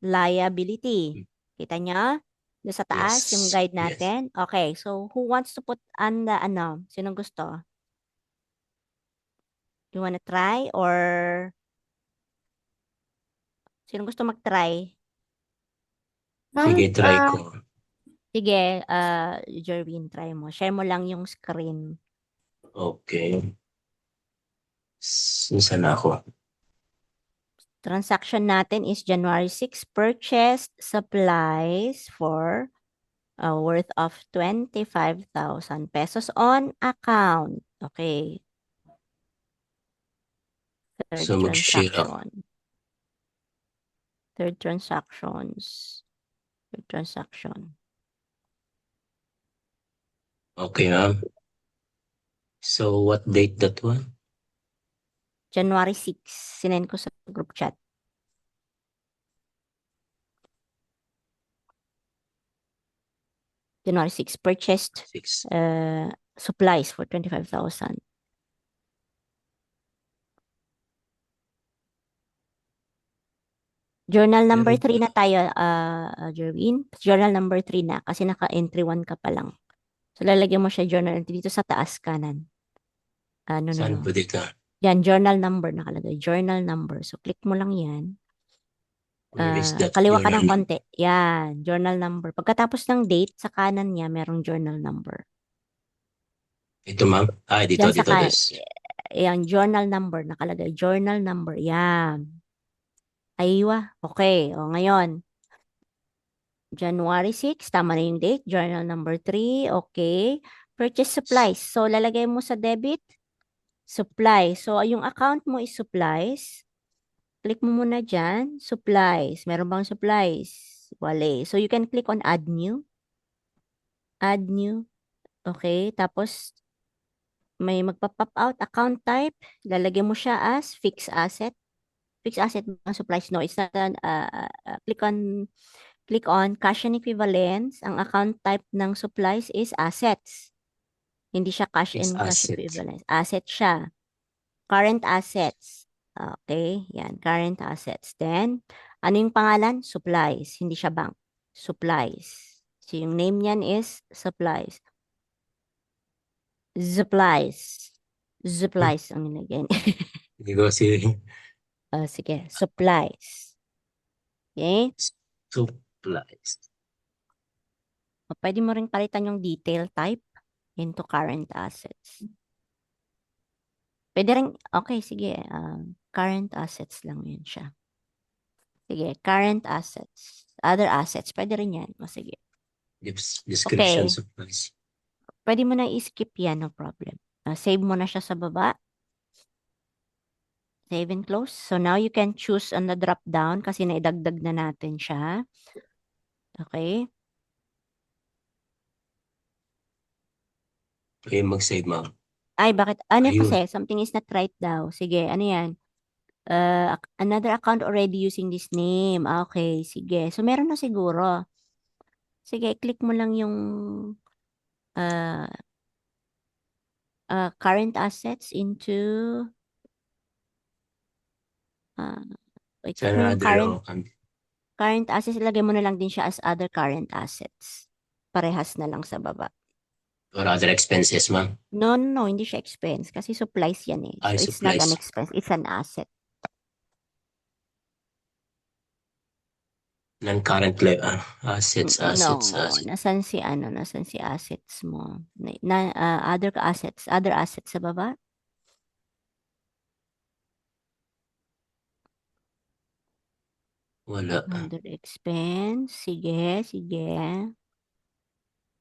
liability. Kita nyo? Doon sa taas, Yes. yung guide Yes. natin. Okay, so who wants to put on the, sinong gusto? You wanna try or sinong gusto mag-try? Sige, try ko. Sige, Jerwin, try mo. Share mo lang yung screen. Okay. Saan ako? Transaction natin is January 6, purchased supplies for worth of 25,000 pesos on account. Okay. Third So, mag-share ako. transaction. Third transactions. Third transaction. Okay, ma'am. So, what date that one? January 6. Sinend ko sa group chat. January 6. Purchased 6. supplies for 25,000. Journal number 3 na tayo, Jerwin. Journal number 3 na kasi naka-entry 1 ka pa lang. So, lalagyan mo siya journal entry dito sa taas kanan. Saan po dito? Yan, journal number nakalagay. Journal number. So, click mo lang yan. Where is that Kaliwa ka ng journal? konti. Yan, journal number. Pagkatapos ng date, sa kanan niya, merong journal number. Ito, ma'am? Dito, Yan sa dito. kanan. Yan, journal number. Nakalagay. Journal number. Yan. Aywa. Okay. O, ngayon. January 6, tama na yung date. Journal number 3, okay. Purchase supplies. So, lalagay mo sa debit, supplies. So, yung account mo is supplies. Click mo muna dyan, supplies. Meron bang supplies? Wala. So, you can click on add new. Add new. Okay. Tapos, may magpa-pop out account type. Lalagay mo siya as fixed asset. Fixed asset ang supplies. No, it's not click on cash and equivalents. Ang account type ng supplies is assets. Hindi siya cash Fixed and cash asset. equivalents. Asset siya. Current assets. Okay, yan. Current assets. Then, ano yung pangalan? Supplies. Hindi siya bank. Supplies. So, yung name niyan is supplies. Supplies. Supplies ang nilagay. Hindi ko kasi Sige. Supplies. Okay? supplies. Pwede mo rin palitan yung detail type into current assets. Pwede rin, okay, sige. Current assets lang yun siya. Sige, current assets. Other assets, pwede rin yan. O, sige. Description Okay. supplies. Pwede mo na i-skip yan, no problem. Save mo na siya sa baba. Save and close. So now you can choose on the drop down kasi naidagdag na natin siya. Okay. Okay, mag-save, ma'am. Ay, bakit? Ano Ayun. kasi? Something is not right daw. Sige, ano yan? Another account already using this name. Okay, sige. So meron na siguro. Sige, click mo lang yung uh, current assets into wait, Sa click mo yung another current assets, ilagay mo na lang din siya as other current assets. Parehas na lang sa baba. or other expenses, ma'am. No, hindi siya expense kasi supplies yan eh. So Ay, it's not an supplies. expense, it's an asset. Non-current assets. No, nasan si assets mo? Other assets sa baba? Wala. Under expense. Sige.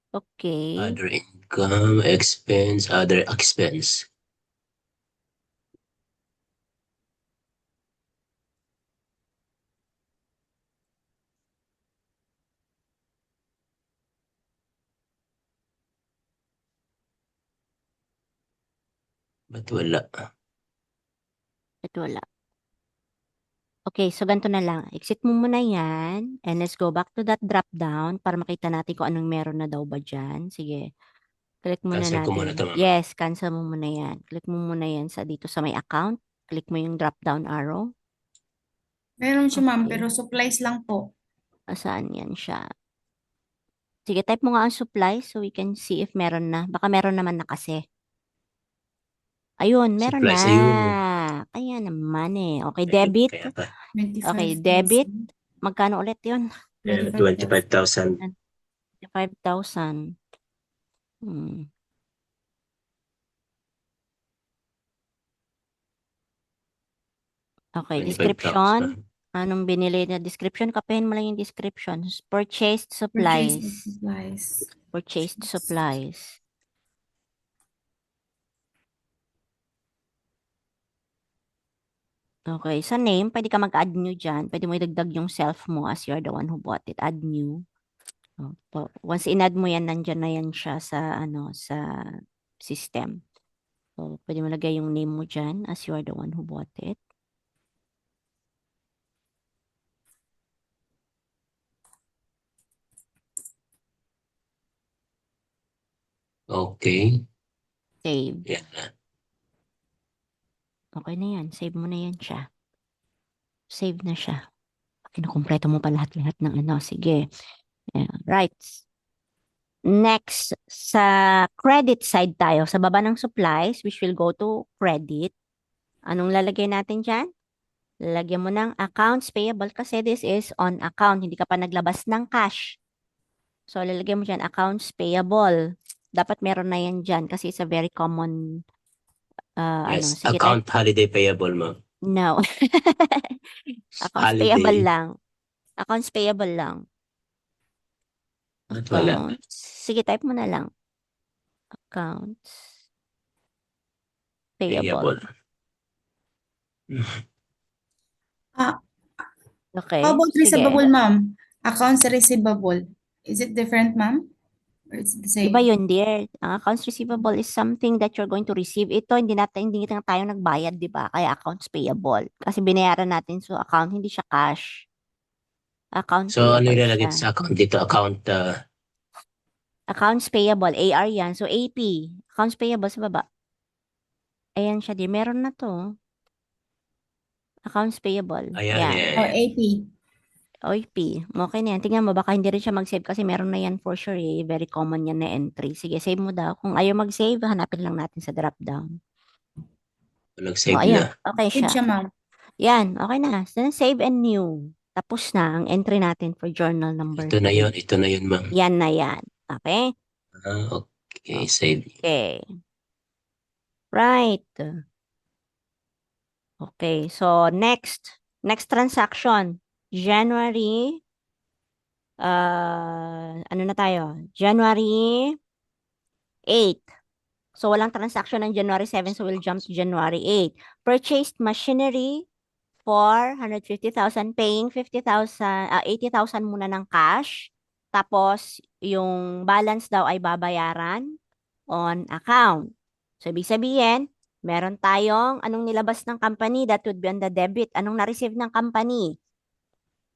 Okay. Other income, expense, other expense. Ba't wala? Ito wala. Okay, so ganito na lang. Exit mo muna yan. And let's go back to that drop down para makita natin kung anong meron na daw ba dyan. Sige. Click muna Cancel ko muna natin. ito, ma'am. Yes, cancel mo muna yan. Click mo muna yan dito sa may account. Click mo yung drop down arrow. Meron siya, ma'am, Okay. pero supplies lang po. Saan yan siya? Sige, type mo nga ang supplies so we can see if meron na. Baka meron naman na kasi. Ayun, meron Supplies, na. ayun. Kaya naman eh. Okay, debit. Kaya pa. 25,000. Okay, debit. Magkano ulit yun? 25,000. 5,000. Okay, 25,000. description. Anong binili na description? Kapahin mo lang yung description. Purchased supplies. Purchase of supplies. Purchased supplies. Okay, sa name, pwede ka mag-add new dyan. Pwede mo idagdag yung self mo as you're the one who bought it. Add new. Once in-add mo yan, nandyan na yan siya sa, sa system. So, pwede mo lagay yung name mo dyan as you are the one who bought it. Okay. Save. Yan. Okay na yan. Save mo na yan siya. Save na siya. Kinukumpleto mo pa lahat-lahat ng Sige. Yeah. Right. Next, sa credit side tayo. Sa baba ng supplies, which will go to credit. Anong lalagay natin dyan? Lalagyan mo ng accounts payable kasi this is on account. Hindi ka pa naglabas ng cash. So, lalagyan mo dyan accounts payable. Dapat meron na yan dyan kasi it's a very common Yes, Sige, account holiday payable, ma'am. No. Accounts Holiday. payable lang. Accounts payable lang. At wala. Accounts. Sige, type mo na lang. Accounts payable. Payable. Ah, Okay, how about sige. receivable, ma'am? Accounts receivable. Is it different, ma'am? Or it's the Iba same? yun, dear. Ang accounts receivable is something that you're going to receive. Ito, hindi na tayo nagbayad, di ba? Kaya accounts payable. Kasi binayaran natin sa account, hindi siya cash. Account So, ano payable ilalagay siya. sa account dito? Account, Accounts payable, AR yan. So, AP. Accounts payable sa baba. Ayan siya, dear. Meron na to. Accounts payable. ayan, Yan. Or AP? OP. Okay na yan. Tingnan mo, baka hindi rin siya mag-save kasi meron na yan for sure eh. Very common yan na entry. Sige, save mo daw. Kung ayaw mag-save, hanapin lang natin sa drop down. nag-save Ayan. na. Okay Save siya. siya, ma'am. Yan. Okay na. So, save and new. Tapos na ang entry natin for journal number Ito na 3. yun, ma'am. Yan na yan. Okay? Okay, save. Okay. Right. Okay. So, next transaction. January, ano na tayo? January 8. So, walang transaction ng January 7, so we'll jump to January 8. Purchased machinery for 150,000, paying 80,000 muna ng cash. Tapos, yung balance daw ay babayaran on account. So, ibig sabihin, meron tayong anong nilabas ng company, that would be on the debit. Anong na-receive ng company?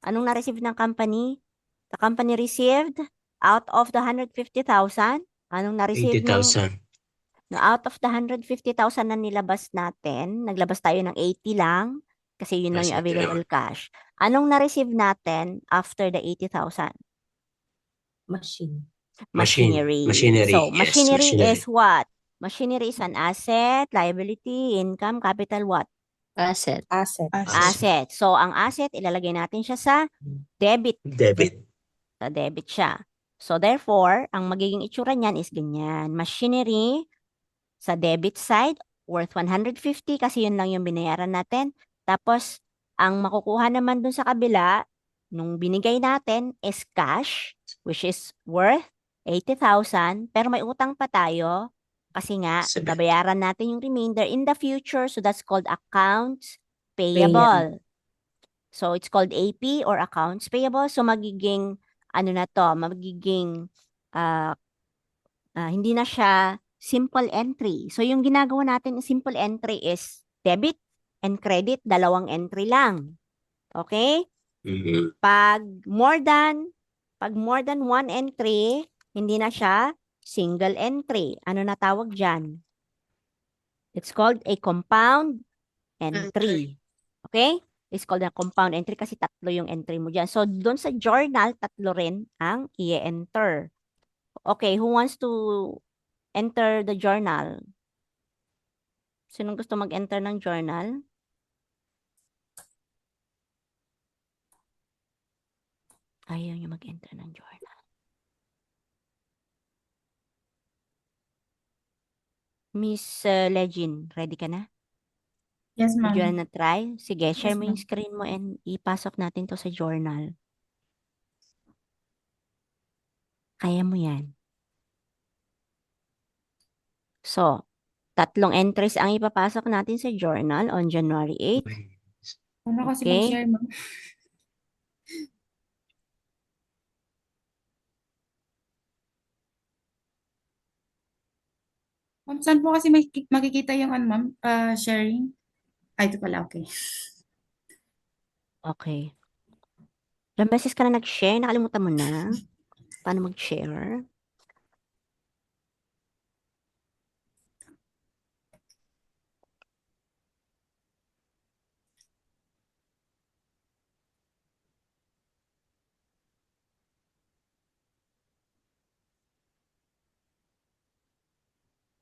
Anong na-receive ng company? The company received out of the 150,000. Anong na-receive ng 80,000. no, out of the 150,000 na nilabas natin, naglabas tayo ng 80 lang kasi yun lang yung Yes, ito available cash. Anong na-receive natin after the 80,000? Machine. Machinery. Machinery, So, yes, machinery machinery. is what? Machinery is an asset, liability, income, capital, what? Asset. Asset. Asset. So, ang asset, ilalagay natin siya sa debit. Debit. Sa debit siya. So, therefore, ang magiging itsura niyan is ganyan. Machinery sa debit side, worth 150 kasi yun lang yung binayaran natin. Tapos, ang makukuha naman dun sa kabila, nung binigay natin is cash, which is worth 80,000, pero may utang pa tayo kasi nga, Seven. babayaran natin yung remainder in the future. So, that's called accounts Payable. payable. So, it's called AP or accounts payable. So, magiging, ano na to, magiging, hindi na siya simple entry. So, yung ginagawa natin simple entry is debit and credit, dalawang entry lang. Okay? Mhm. Pag more than one entry, hindi na siya single entry. Ano na tawag dyan? It's called a compound entry. Okay? It's called a compound entry kasi tatlo yung entry mo dyan. So, doon sa journal, tatlo rin ang i-enter. Okay, who wants to enter the journal? Sinong gusto mag-enter ng journal? Ayaw niyo mag-enter ng journal. Miss Legin, ready ka na? Yes, Did you ma'am. na try? Sige, share Yes, mo yung ma'am. screen mo and ipasok natin to sa journal. Kaya mo yan. So, tatlong entries ang ipapasok natin sa journal on January 8. Ano kasi Okay. mag-share, ma'am? Ma'am, saan po kasi makikita yung ano, ma'am? Sharing? Ay, ito pala, okay. Okay. Ilang beses ka na nag-share? Nakalimutan mo na? Paano mag-share?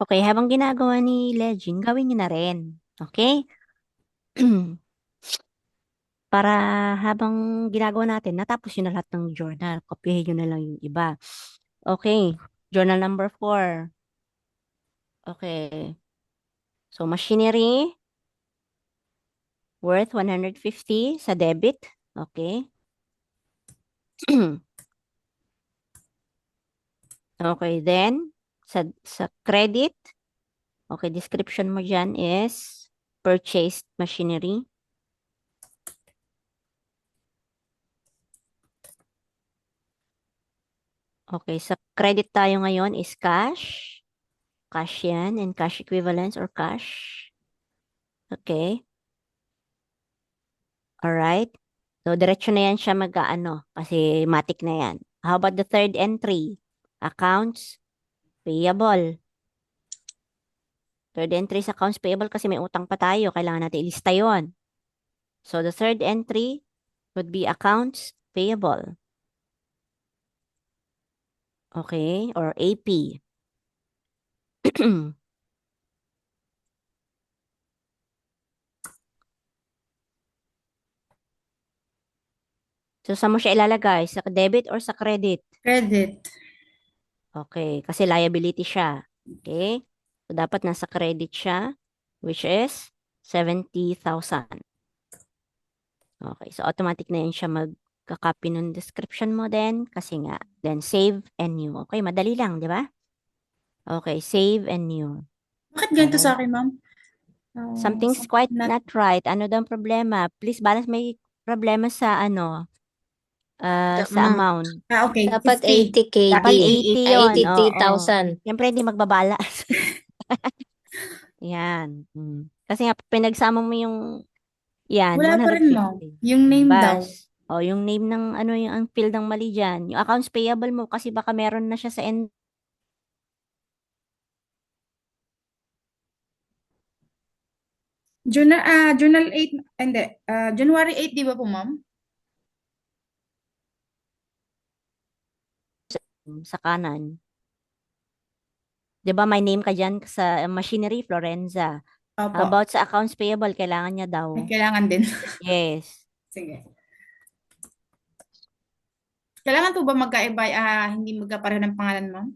Okay, habang ginagawa ni Legend, gawin niyo na rin. Okay? Para habang ginagawa natin, natapos yun na lahat ng journal. Kopyahin nyo na lang yung iba. Okay. Journal number 4. Okay. So, machinery worth 150 sa debit. Okay. Okay, then, sa credit, okay, description mo dyan is purchased machinery. Okay, sa credit tayo ngayon is cash. Cash yan and cash equivalents or cash. Okay. Alright. So, diretso na yan siya mag-ano kasi matik na yan. How about the third entry? Accounts payable. Third entry is accounts payable kasi may utang pa tayo. Kailangan natin ilista yon. So, the third entry would be accounts payable. Okay, or AP. So, saan mo siya ilalagay? Sa debit or sa credit? Credit. Okay, kasi liability siya. Okay? So, dapat nasa credit siya, which is 70,000. Okay, so automatic na yun siya magka-copy ng description mo din kasi nga, then save and new. Okay, madali lang, di ba? Okay, save and new. Bakit ganito Okay. sa akin, ma'am? Something's quite Not, not right. Ano daw ang problema? Please balance, may problema sa ano, sa Ma'am, amount. okay. dapat 50. 80 KD. Dapat 80 yun. 80,000. Siyempre, hindi magbabalas. Yan. Kasi nga, pinagsama mo yung, yan, Wala pa rin, ma'am. 150. Yung name daw. Yung name ng, ano, yung ang field ng mali dyan. Yung accounts payable mo, kasi baka meron na siya sa end. Journal 8, hindi. January 8, di ba po, ma'am? Sa kanan. 'Di ba may name ka dyan sa machinery, Florenza. How Opo. about sa accounts payable, kailangan niya daw. May kailangan din. Yes. Sige. Kailangan po ba magkaiba, hindi magkapareho ng pangalan, ma'am?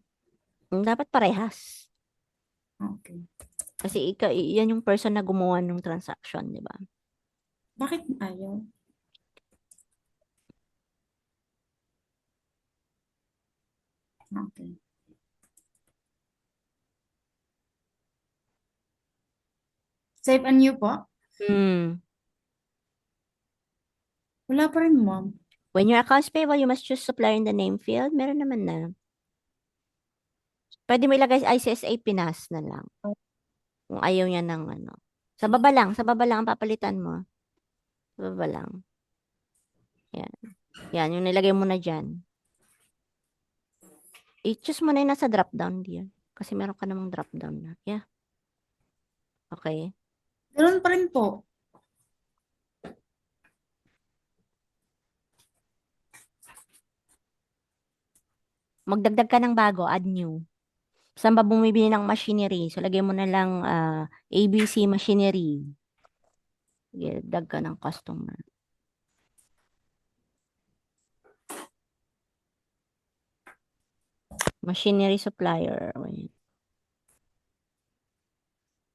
Dapat parehas. Okay. Kasi yan yung person na gumawa ng transaction, di ba? Bakit ayaw? Okay. Save and new po? Wala pa rin, ma'am. When your accounts payable, you must choose supplier in the name field. Meron naman na. Pwede mo ilagay ICSA Pinas na lang. Kung ayaw niya ng ano. Sa baba lang ang papalitan mo. Sa baba lang. Yan. Yan, yung nilagay mo na dyan. I-choose mo na yung nasa drop down diyan. Kasi meron ka namang drop down na. Yeah. Okay. Ganun pa rin po. Magdagdag ka ng bago, add new. Saan ba bumibili ng machinery? So, lagay mo na lang ABC machinery. Sige, dag ka ng customer. Machinery supplier.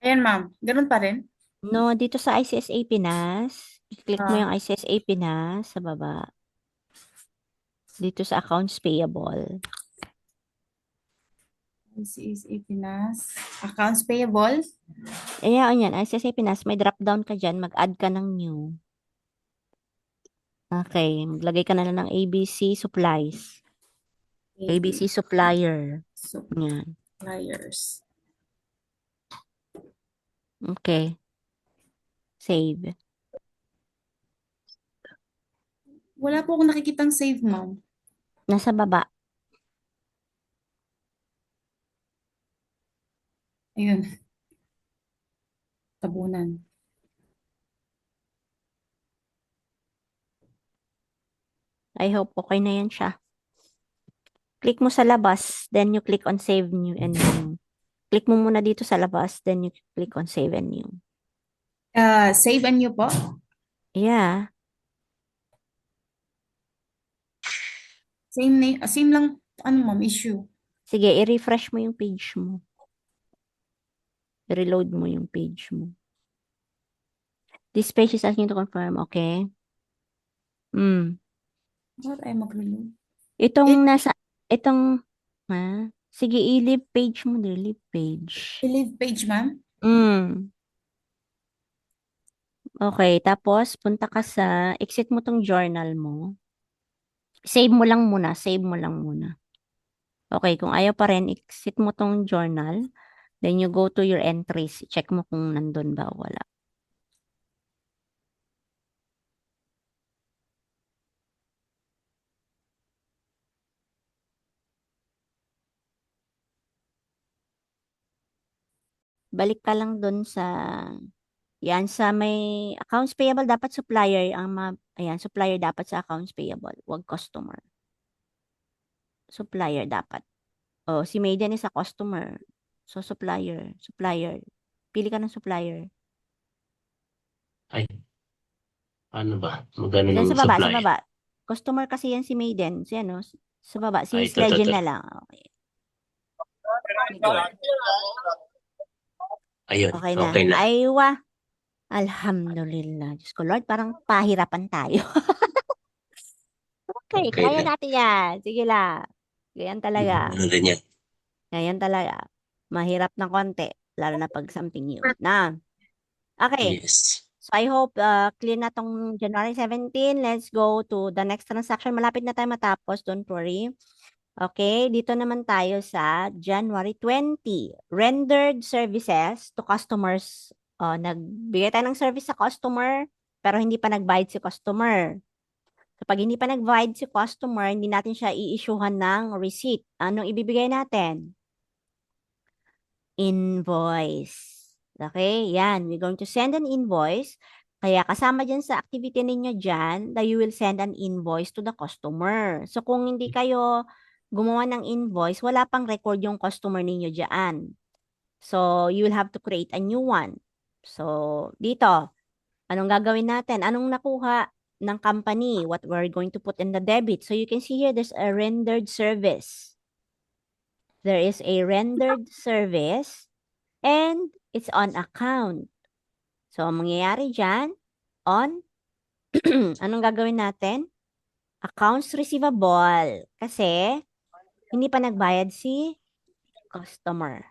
Ayan, ma'am. Ganun pa rin? No, dito sa ICSA Pinas, i-click mo yung ICSA Pinas sa baba. Dito sa accounts payable. ICSA Pinas. Accounts payable. Ayan, yan. ICSA Pinas, may drop down ka dyan. Mag-add ka ng new. Okay. Maglagay ka na lang ng ABC supplies. ABC supplier. Yan. Suppliers. Okay. Save. Wala po akong nakikitang save, ma'am. Nasa baba. Ayun. Tabunan. I hope okay na yan siya. Click mo sa labas, then you click on save new and new. Click mo muna dito sa labas, then you click on save and new. Save and new po? Yeah. Same name, same lang, ma'am, issue. Sige, i-refresh mo yung page mo. I-reload mo yung page mo. This page is asking to confirm, okay? Bakit ay mag-reload? Itong, ha? Sige, i-leave page mo, dear. Leave page. I-leave page, ma'am. Okay, tapos punta ka sa, exit mo tong journal mo. Save mo lang muna, save mo lang muna. Okay, kung ayaw pa rin, exit mo tong journal. Then you go to your entries. Check mo kung nandun ba o wala. Balik ka lang dun sa, yan, sa may accounts payable, dapat supplier. Ayan, supplier dapat sa accounts payable. Huwag customer. Supplier dapat. Oh, si Maiden is a customer. So, supplier. Pili ka ng supplier. Ay, ano ba? Magano Diyan ng sa baba, sa supply? baba. Customer kasi yan si Maiden. Si ano, sa baba. Si Ay, ito, Legend ito. na lang. Okay. Ayun, Okay na. okay na. Aywa. Alhamdulillah. Diyos ko, Lord, parang pahirapan tayo. Okay, Okay kaya na. natin yan. Sige lang. Ganyan talaga. Ano din yan? Ganyan talaga. Mahirap ng konti. Lalo na pag something new. Na. Okay. Yes. So I hope clear na tong January 17. Let's go to the next transaction. Malapit na tayo matapos. Don't worry. Okay, dito naman tayo sa January 20. Rendered services to customers. Nagbigay tayo ng service sa customer, pero hindi pa nagbayad si customer. So pag hindi pa nagbayad si customer, hindi natin siya i-issuehan ng receipt. Anong ibibigay natin? Invoice. Okay, yan. We're going to send an invoice. Kaya kasama dyan sa activity ninyo dyan, that you will send an invoice to the customer. So kung hindi kayo gumawa ng invoice, wala pang record yung customer ninyo dyan. So you will have to create a new one. So dito, anong gagawin natin? Anong nakuha ng company? What we're going to put in the debit? So you can see here, there's a rendered service. There is a rendered service and it's on account. So, ang mangyayari dyan, on, anong gagawin natin? Accounts receivable. Kasi, hindi pa nagbayad si customer.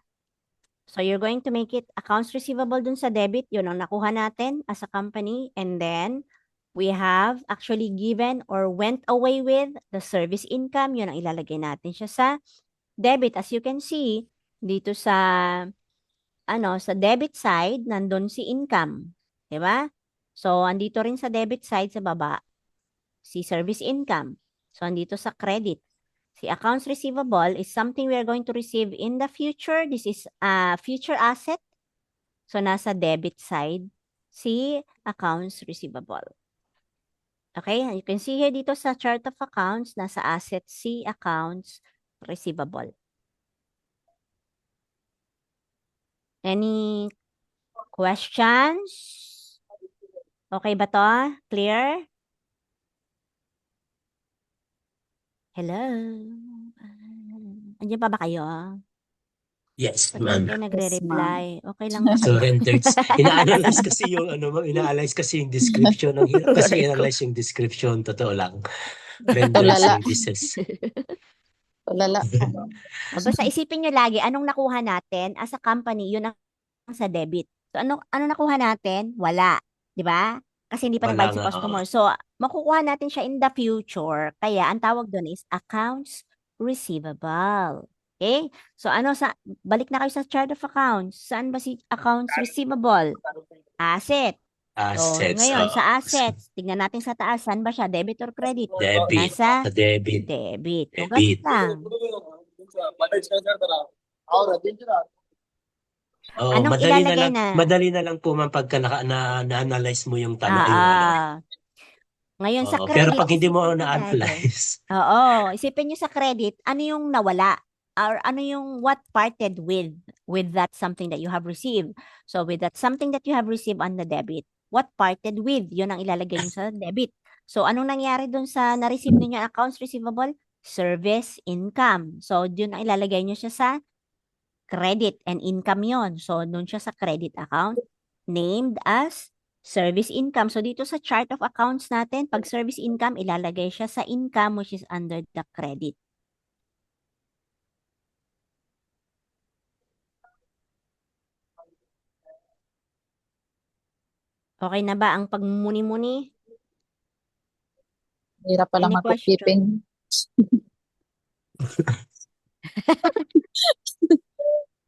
So, you're going to make it accounts receivable dun sa debit. Yun ang nakuha natin as a company. And then, we have actually given or went away with the service income. Yun ang ilalagay natin siya sa debit. As you can see, dito sa sa debit side, nandun si income. Diba? So, andito rin sa debit side sa baba, si service income. So, andito sa credit. Si accounts receivable is something we are going to receive in the future. This is a future asset. So, nasa debit side, si accounts receivable. Okay? You can see here dito sa chart of accounts, nasa asset si accounts receivable. Any questions? Okay ba to? Clear? Hello? Andiyan pa ba kayo? Yes, Ba't ma'am. hindi kayo nagre-reply? Okay lang ba So, kayo? rendered. Ina-analyze kasi yung ina-analyze kasi yung description. Ang hirap kasi i-analyze yung description. Totoo lang. Rendered Tulala. services. Tulala. Basta isipin nyo lagi, anong nakuha natin as a company, yun ang sa debit. So, ano nakuha natin? Wala. Di ba? Kasi hindi pa Wala nagbayad si nga, customer. So, makukuha natin siya in the future. Kaya, ang tawag doon is accounts receivable. Okay? So, balik na kayo sa chart of accounts. Saan ba si accounts receivable? Asset. So, Assets. ngayon, sa assets, tignan natin sa taas, saan ba siya? Debit or credit? Debit. Nasa Sa debit. debit. So, Debit. ganun lang. Oh, Anong madali na ilalagay lang. na? Madali na lang po man pagka na-analyze mo yung tanong yung ano. Ngayon, sa Oo, pero credit, pag hindi mo isipin nyo lagi. na-analyze, Oo, isipin nyo sa credit, ano yung nawala? Or ano yung what parted with that something that you have received? So, with that something that you have received on the debit, what parted with? Yun ang ilalagay nyo sa debit. So, anong nangyari dun sa na-receive ninyo accounts receivable? Service income. So, yun ang ilalagay nyo siya sa credit and income yon. So, dun siya sa credit account named as service income. So, dito sa chart of accounts natin, pag service income, ilalagay siya sa income which is under the credit. Okay na ba ang pagmumuni-muni? Hirap pala Any mag-bookkeeping.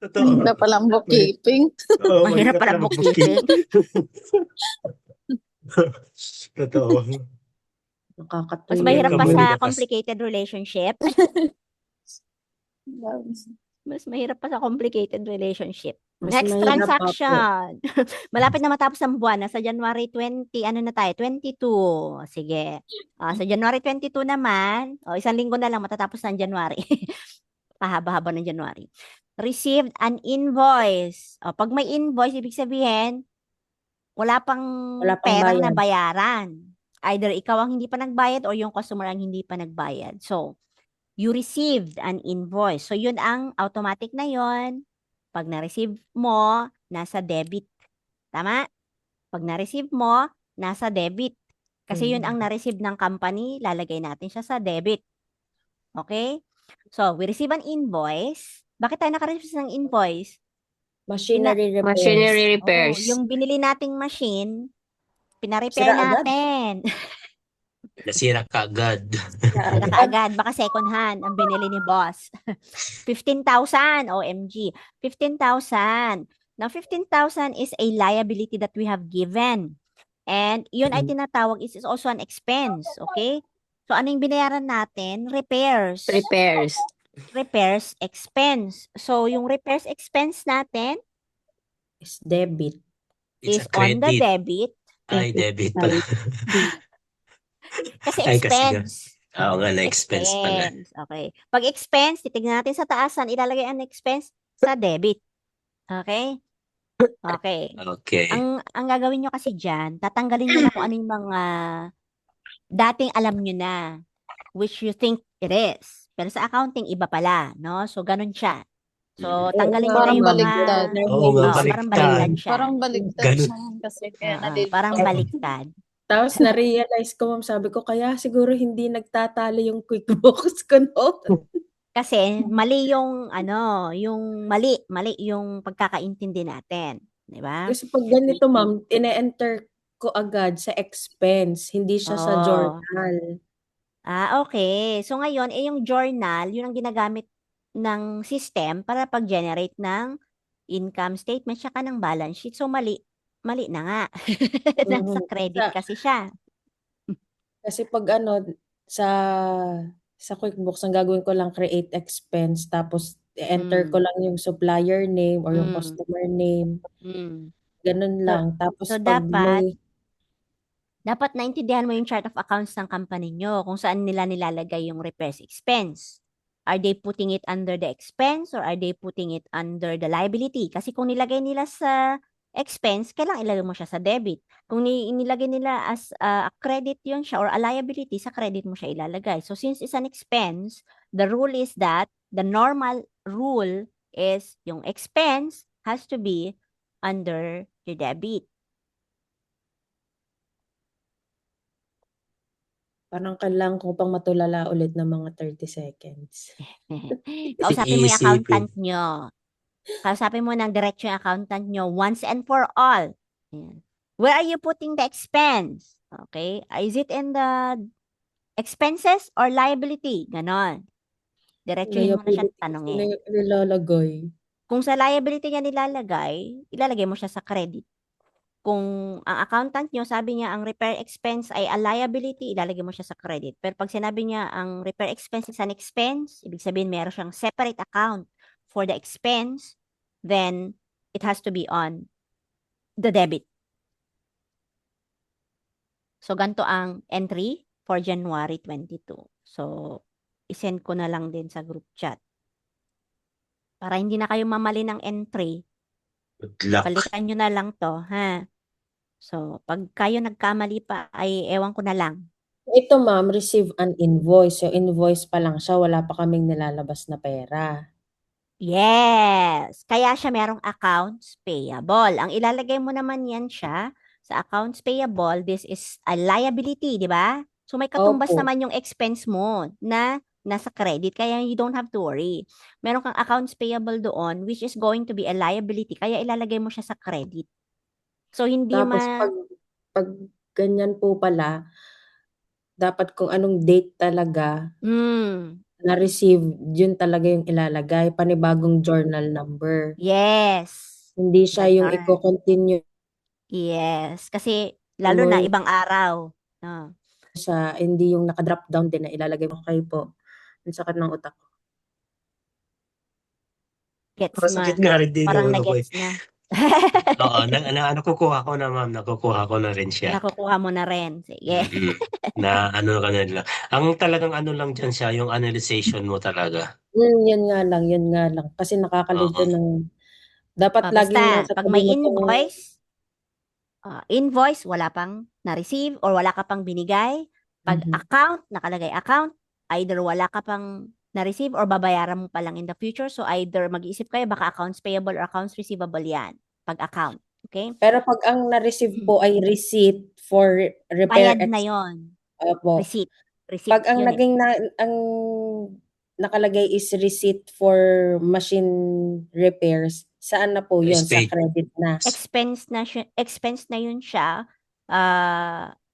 Totoo. Hirap pala ang bookkeeping. Oo, Mahirap mahirap pala pala bookkeeping. Totoo. Mas Nakakatuwa mahirap pa Kamali sa ka pas. complicated relationship. Mas mahirap pa sa complicated relationship. Mas Next mahirap pa po. transaction. Malapit na matapos ang buwan. Nasa January 20, ano na tayo? 22. Sige. Sa January 22 naman, isang linggo na lang matatapos ng January. Pahaba-haba ng January. Received an invoice. Pag may invoice, ibig sabihin, wala pang Wala pang perang bayad. nabayaran. Either ikaw ang hindi pa nagbayad or yung customer ang hindi pa nagbayad. So, you received an invoice. So, yun ang automatic na yun. Pag na-receive mo, nasa debit. Tama? Pag na-receive mo, nasa debit. Kasi yun ang na-receive ng company, lalagay natin siya sa debit. Okay? So, we receive an invoice. Bakit tayo naka-receive ng invoice? Machinery repairs. Machinery repairs. Yung binili nating machine, pina-repair Sira agad? natin. Nasira ka agad. Sira kaagad. Baka second hand ang binili ni boss. 15,000. OMG. 15,000. Now, 15,000 is a liability that we have given. And yun ay tinatawag is also an expense. Okay? So, ano yung binayaran natin? Repairs. Repairs. Repairs expense. So, yung repairs expense natin Is debit. It's is a on the credit. debit Ay, debit pala. kasi Ay, kasi nga. expense. Oo nga, na-expense pala. Expense. Okay. Pag expense, titignan natin sa taasan, ilalagay ang expense sa debit. Okay? Okay. Okay. Ang gagawin nyo kasi dyan, tatanggalin nyo na kung ano yung mga dating alam nyo na, which you think it is. Pero sa accounting, iba pala, no? So, ganun siya. So, tanggalin nyo na Parang yung mga... baliktad. Oo nga, parang baliktad siya. Parang baliktad Ganun. siya kasi kaya Oo, nalilito. parang baliktad. Tapos na-realize ko, ma'am, sabi ko, kaya siguro hindi nagtatali yung QuickBooks ko, no? Kasi mali yung mali yung pagkakaintindi natin, 'di ba? Kasi pag ganito, ma'am, ine-enter ko agad sa expense, hindi siya sa Oo. journal. Okay. So ngayon, yung journal, yun ang ginagamit ng system para pag-generate ng income statement tsaka ng balance sheet. So mali na nga. Nasa credit kasi siya. Kasi pag sa QuickBooks, ang gagawin ko lang create expense, tapos enter ko lang yung supplier name or yung customer name. Ganun lang. Tapos So pag dapat naintindihan mo yung chart of accounts ng company nyo, kung saan nila nilalagay yung repairs expense. Are they putting it under the expense or are they putting it under the liability? Kasi kung nilagay nila sa expense, kailangan ilagay mo siya sa debit. Kung nilagay nila as a credit yun siya or a liability, sa credit mo siya ilalagay. So since it's an expense, the normal rule is yung expense has to be under your debit. parang kailangan ko pang matulala ulit ng mga 30 seconds. Kausapin mo yung Iisipin. accountant nyo. Kausapin mo ng diretso yung accountant nyo once and for all. Ayan. Where are you putting the expense? Okay? Is it in the expenses or liability? Ganon. Diretsuhin mo na siya tanongin. Nilalagay. Kung sa liability niya nilalagay, ilalagay mo siya sa credit. Kung ang accountant nyo, sabi niya ang repair expense ay a liability, ilalagay mo siya sa credit. Pero pag sinabi niya ang repair expense is an expense, ibig sabihin meron siyang separate account for the expense, then it has to be on the debit. So, ganito ang entry for January 22. So, isend ko na lang din sa group chat. Para hindi na kayo mamali ng entry, Good luck. palitan nyo na lang to, ha? So, pag kayo nagkamali pa, ay ewan ko na lang. Ito, ma'am, receive an invoice. So, invoice pa lang siya, wala pa kaming nilalabas na pera. Yes! Kaya siya merong accounts payable. Ang ilalagay mo naman yan siya sa accounts payable, this is a liability, di ba? So, may katumbas Opo. naman yung expense mo na nasa credit, kaya you don't have to worry. Meron kang accounts payable doon, which is going to be a liability, kaya ilalagay mo siya sa credit. So, hindi Tapos, pag pag ganyan po pala, dapat kung anong date talaga Mm. na-receive, yun talaga yung ilalagay, panibagong journal number. Yes. Hindi siya yung Ganon. i-continue Yes. Kasi lalo mo na ibang araw. No. sa hindi yung naka-drop down din na ilalagay mo. Okay po. Ang sakit ng utak ko. Gets mo? Masakit nga rin din Parang yung ano ko na-gets eh. na. Oo, nakukuha ko na ma'am, nakukuha ko na rin siya. Nakukuha mo na rin. Sige. Mm. Na ano ka na lang. Ang talagang ano lang dyan siya, yung analyzation mo talaga. Yun nga lang. Kasi nakakalito Oo. ng dapat laging Basta, nasa pag tabi may mo tong invoice, wala pang na-receive or wala ka pang binigay. Pag account, nakalagay account, either wala ka pang na-receive or babayaran mo pa lang in the future. So either mag-iisip kayo, baka accounts payable or accounts receivable yan. Pag account. Okay? Pero pag ang na-receive po ay receipt for repair Bayad na yon. Opo. Receipt. Pag ang Yun eh. naging ang nakalagay is receipt for machine repairs, saan na po yun? Sa State. credit na. Expense na yun siya.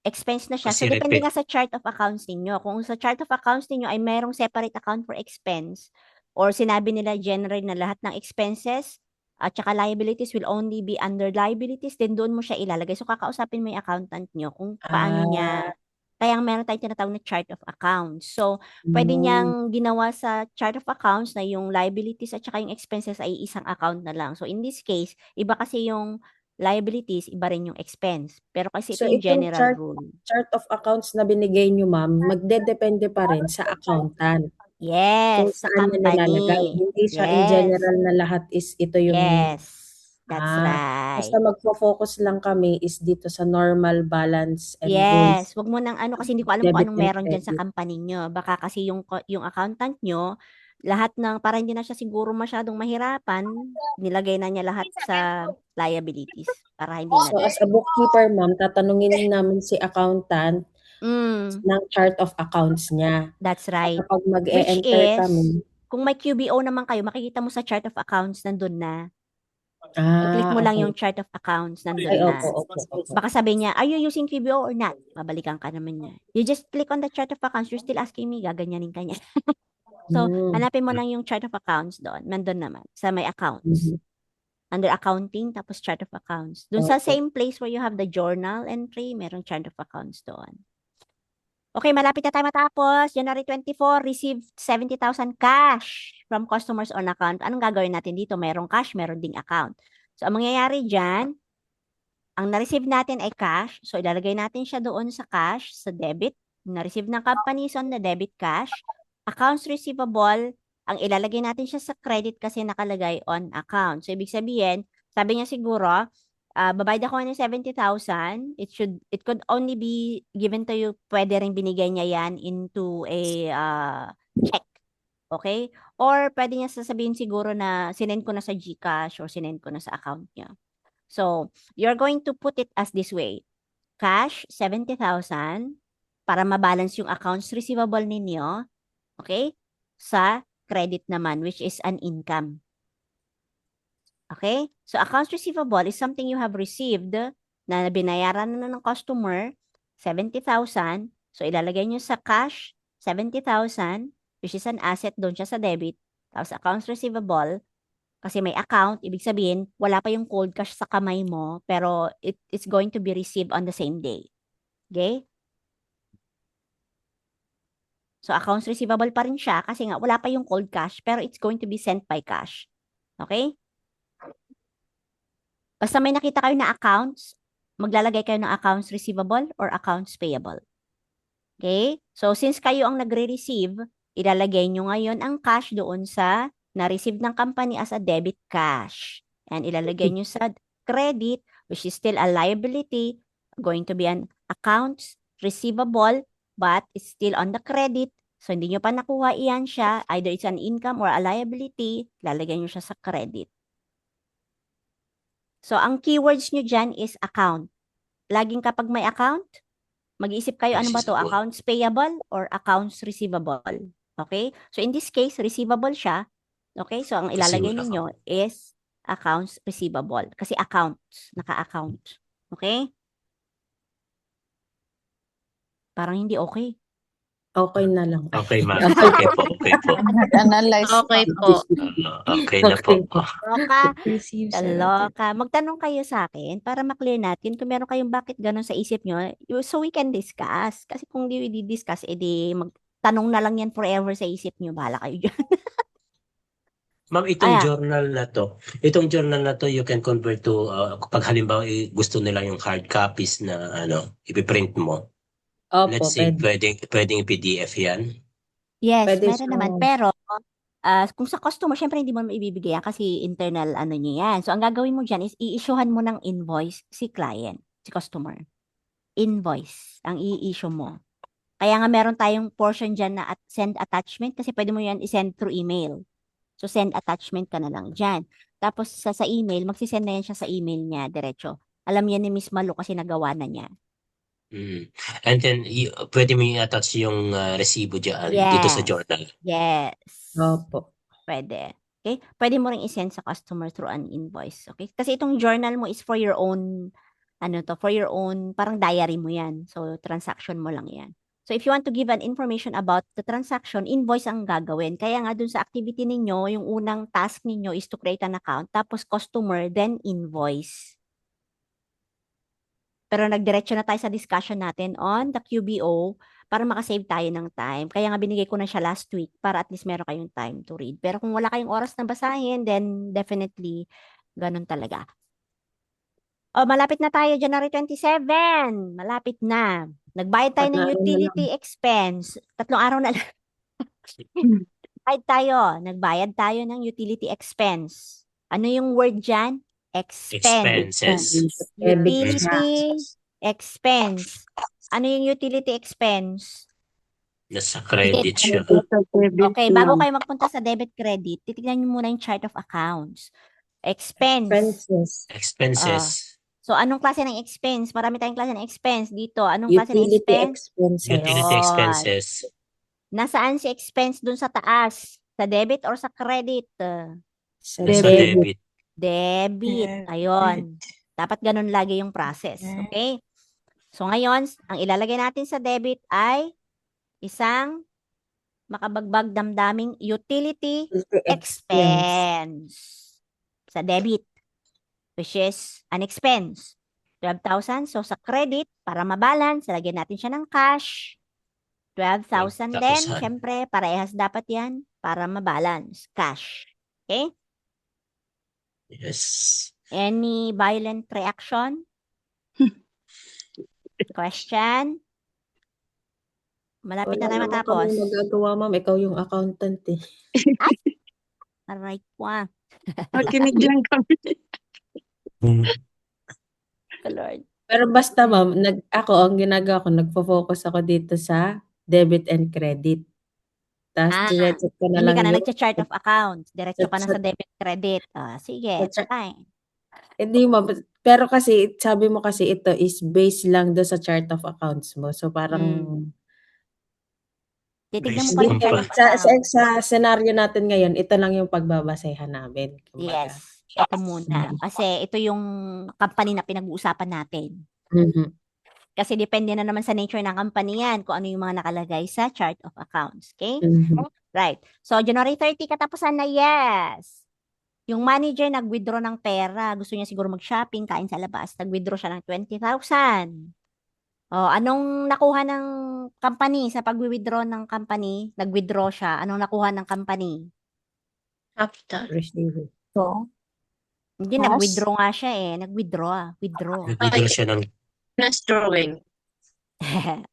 Expense na siya. So, Kasi depende repeat. nga sa chart of accounts ninyo. Kung sa chart of accounts ninyo ay mayroong separate account for expense or sinabi nila generally na lahat ng expenses at saka liabilities will only be under liabilities, then doon mo siya ilalagay. So, kakausapin mo yung accountant nyo kung paano niya. Kaya meron tayong tinatawag na chart of accounts. So, pwede niyang ginawa sa chart of accounts na yung liabilities at saka yung expenses ay isang account na lang. So, in this case, iba kasi yung liabilities, iba rin yung expense. Pero kasi ito So, yung itong general rule. chart of accounts na binigay nyo, ma'am, magdedepende pa rin sa accountant. Kung Yes, sa saan niya nilalagay. company. Hindi siya in Yes. general na lahat is ito yung Yes. That's basta right. magfo-focus lang kami is dito sa normal balance and Yes, rules. wag mo nang ano kasi hindi ko alam kung Debit anong and meron diyan sa credit. company nyo. Baka kasi yung accountant nyo, lahat ng para hindi na siya siguro masyadong mahirapan, nilagay na niya lahat sa liabilities para hindi na. So, as a bookkeeper, ma'am, tatanungin namin si accountant ng chart of accounts niya. That's right. Kapag Which mag-e-enter is, kami, kung may QBO naman kayo, makikita mo sa chart of accounts, nandun na. I-click mo lang okay. yung chart of accounts, nandun Ay, na. opo. Baka sabi niya, are you using QBO or not? Babalikan ka naman niya. You just click on the chart of accounts, you're still asking me, gaganyanin ka niya. So, hanapin mo lang yung chart of accounts doon. Nandun naman, sa may accounts. Under accounting, tapos chart of accounts. Doon sa same place where you have the journal entry, merong chart of accounts doon. Okay, malapit na tayo matapos. January 24, received 70,000 cash from customers on account. Anong gagawin natin dito? Merong cash, meron ding account. So, ang mangyayari dyan, ang na-receive natin ay cash. So, ilalagay natin siya doon sa cash, sa debit. Na-receive ng company is on the debit cash. Accounts receivable, ang ilalagay natin siya sa credit kasi nakalagay on account. So, ibig sabihin, sabi niya siguro, babayad ako ng 70,000, it could only be given to you, pwede rin binigay niya yan into a check. Okay? Or pwede niya sasabihin siguro na sinend ko na sa GCash or sinend ko na sa account niya. So, you're going to put it as this way. Cash, 70,000 para mabalance yung accounts receivable ninyo. Okay? Sa credit naman, which is an income. Okay? So, accounts receivable is something you have received na binayaran na ng customer, 70,000. So, ilalagay nyo sa cash, 70,000, which is an asset doon siya sa debit. Tapos, accounts receivable, kasi may account, ibig sabihin, wala pa yung cold cash sa kamay mo, pero it's going to be received on the same day. Okay? So, accounts receivable pa rin siya kasi nga wala pa yung cold cash, pero it's going to be sent by cash. Okay? Basta may nakita kayo na accounts, maglalagay kayo ng accounts receivable or accounts payable. Okay? So, since kayo ang nagre-receive, ilalagay nyo ngayon ang cash doon sa na-receive ng company as a debit cash. And ilalagay nyo sa credit, which is still a liability, going to be an accounts receivable, but it's still on the credit. So, hindi nyo pa nakuha iyan siya. Either it's an income or a liability, lalagay nyo siya sa credit. So, ang keywords nyo dyan is account. Laging kapag may account, mag-iisip kayo, ano ba to? Accounts payable or accounts receivable? Okay? So, in this case, receivable siya. Okay? So, ang ilalagay ninyo is accounts receivable. Kasi accounts, naka-account. Okay? Parang hindi okay. Okay na lang. Okay, ma'am. Okay Okay po, okay po. Nag-analyze Okay po. po. Okay na po. Okay po. Loka, Receive sa atin. loka. Magtanong kayo sa akin para maklear natin kung meron kayong bakit ganun sa isip nyo, so we can discuss. Kasi kung di di-discuss, edi magtanong na lang yan forever sa isip nyo. Bahala kayo dyan. Ma'am, itong Ayan. journal na to, you can convert to, pag halimbawa gusto nila yung hard copies na ipiprint mo. Opo, Let's say, pwede. pwedeng PDF yan. Yes, Pwede meron naman. siya. Pero, kung sa customer, syempre hindi mo naman ibibigay yan kasi internal ano niya yan. So, ang gagawin mo dyan is i-issuehan mo ng invoice si client, si customer. Invoice ang i-issue mo. Kaya nga meron tayong portion dyan na send attachment kasi pwede mo yan i-send through email. So, send attachment ka na lang dyan. Tapos, sa email, magsisend na yan siya sa email niya, diretso. Alam yan ni Miss Malu kasi nagawa na niya. And then, pwede mo i-attach yung resibo dyan dito sa Yes. journal. Yes. Opo. Pwede. Okay? Pwede mo ring i-send sa customer through an invoice. Okay? Kasi itong journal mo is for your own, for your own, parang diary mo yan. So, transaction mo lang yan. So, if you want to give an information about the transaction, invoice ang gagawin. Kaya nga dun sa activity ninyo, yung unang task ninyo is to create an account, tapos customer, then invoice. Pero nagdiretso na tayo sa discussion natin on the QBO para makasave tayo ng time. Kaya nga binigay ko na siya last week para at least meron kayong time to read. Pero kung wala kayong oras na basahin, then definitely ganun talaga. Malapit na tayo, January 27. Malapit na. Nagbayad tayo ng Pag-aaral na utility expense. 3 araw na lang. Nagbayad tayo ng utility expense. Ano yung word dyan? Expense. Expenses. Utility expense. Ano yung utility expense? Nasa credit siya. Okay, bago kayo magpunta sa debit credit, titignan nyo muna yung chart of accounts. Expense. Expenses. So, anong klase ng expense? Marami tayong klase ng expense dito. Anong klase ng Utility expense? expenses. Utility Ayun. expenses. Nasaan si expense dun sa taas? Sa debit or sa credit? Sa Nasa debit. debit. Ayun. Dapat ganun lagi yung process. Okay? So, ngayon, ang ilalagay natin sa debit ay isang makabagbag damdaming utility expense sa debit, which is an expense. 12,000. So, sa credit, para mabalance, lagyan natin siya ng cash. 12,000 din. 12,000. Siyempre, parehas dapat yan para mabalance. Cash. Okay? Yes. Any violent reaction? Question? Malapit na tayo Wala naman matapos. kami magagawa, ma'am. Ikaw yung accountant eh. Aray po ah. Makinig lang kami. Lord. Pero basta, ma'am, ang ginagawa ko, nagfo-focus ako dito sa debit and credit. Tapos, check ko na Hindi lang ka na yung... nag-chart of accounts. Diretso ka na sa debit credit. Sige, Sa- fine. Hindi, ma'am. Pero kasi, sabi mo kasi ito is based lang do sa chart of accounts mo. So, parang... Titignan mo Based pa rin on chart pa. of accounts. Sa scenario natin ngayon, ito lang yung pagbabasehan namin. Kumbaga. Yes. Ito muna. Kasi ito yung company na pinag-uusapan natin. Mhm. Kasi depende na naman sa nature ng company yan kung ano yung mga nakalagay sa chart of accounts. Okay? Mhm. Right. So, January 30, katapusan na, yes. Yung manager nag-withdraw ng pera. Gusto niya siguro mag-shopping, kain sa labas. Nag-withdraw siya ng 20,000. Anong nakuha ng company sa pag-withdraw ng company? Nag-withdraw siya. Anong nakuha ng company? Capital. Receiving. So, Hindi, Yes. nag-withdraw nga siya eh. Nag-withdraw. Withdraw. Nag-withdraw siya ng Next drawing.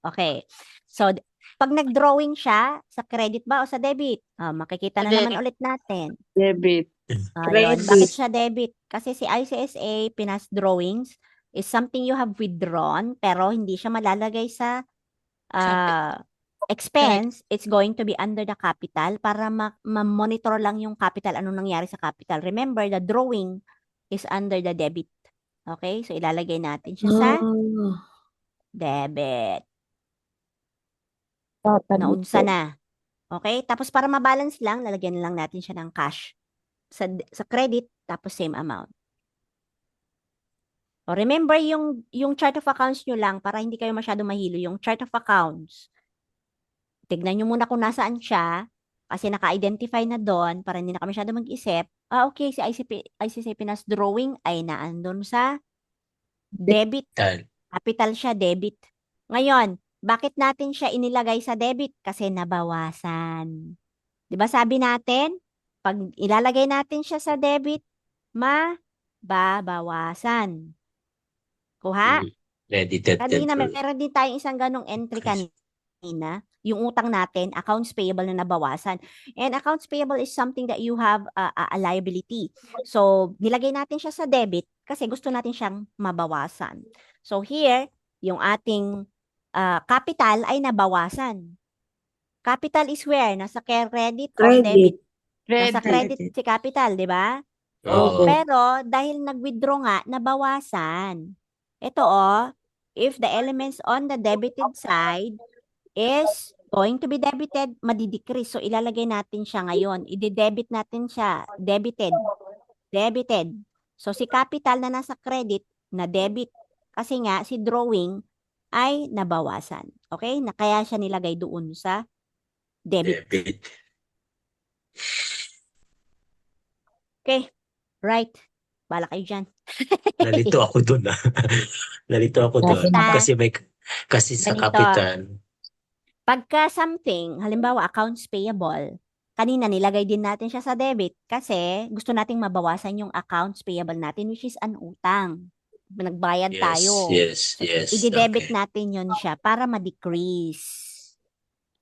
Okay. So, pag nag-drawing siya, sa credit ba o sa debit? Makikita na naman ulit natin. Debit. Ayun. Credit. Bakit siya debit? Kasi si ICSA, Pinas Drawings, is something you have withdrawn, pero hindi siya malalagay sa expense. It's going to be under the capital para ma-monitor lang yung capital, anong nangyari sa capital. Remember, the drawing is under the debit. Okay? So, ilalagay natin siya sa debit. Naunsa na. Okay? Tapos para mabalance lang, lalagyan lang natin siya ng cash. Sa credit, tapos same amount. O remember yung chart of accounts nyo lang para hindi kayo masyado mahilo. Yung chart of accounts, tignan nyo muna kung nasaan siya kasi naka-identify na doon para hindi na kami masyado mag-isip. Okay, si ICC Pinas drawing ay naandun sa debit. Tal. Capital siya, debit. Ngayon, bakit natin siya inilagay sa debit? Kasi nabawasan. 'Di ba sabi natin, pag ilalagay natin siya sa debit, mababawasan. Kuha? Credited Kanina, then meron din tayong isang ganong entry kanina. Yung utang natin, accounts payable na nabawasan. And accounts payable is something that you have a liability. So, nilagay natin siya sa debit kasi gusto natin siyang mabawasan. So, here, yung ating capital ay nabawasan. Capital is where? Nasa credit or debit? Nasa credit si capital, di ba? Oo. Pero, dahil nag-withdraw nga, nabawasan. Ito if the elements on the debited side is going to be debited, madidecrease. So, ilalagay natin siya ngayon. I-debit natin siya. Debited. Debited. So, si capital na nasa credit, na debit. Kasi nga, si drawing ay nabawasan. Okay? Na kaya siya nilagay doon sa debit. Debit. Okay. Right. Bala kayo dyan. Nalito ako dun Nalito ako dun. Basta, Kasi sa ganito. kapital, Pagka something, halimbawa accounts payable, kanina nilagay din natin siya sa debit kasi gusto nating mabawasan yung accounts payable natin which is an utang. Nagbayad tayo. yes. I-debit Okay. natin yun siya para ma-decrease.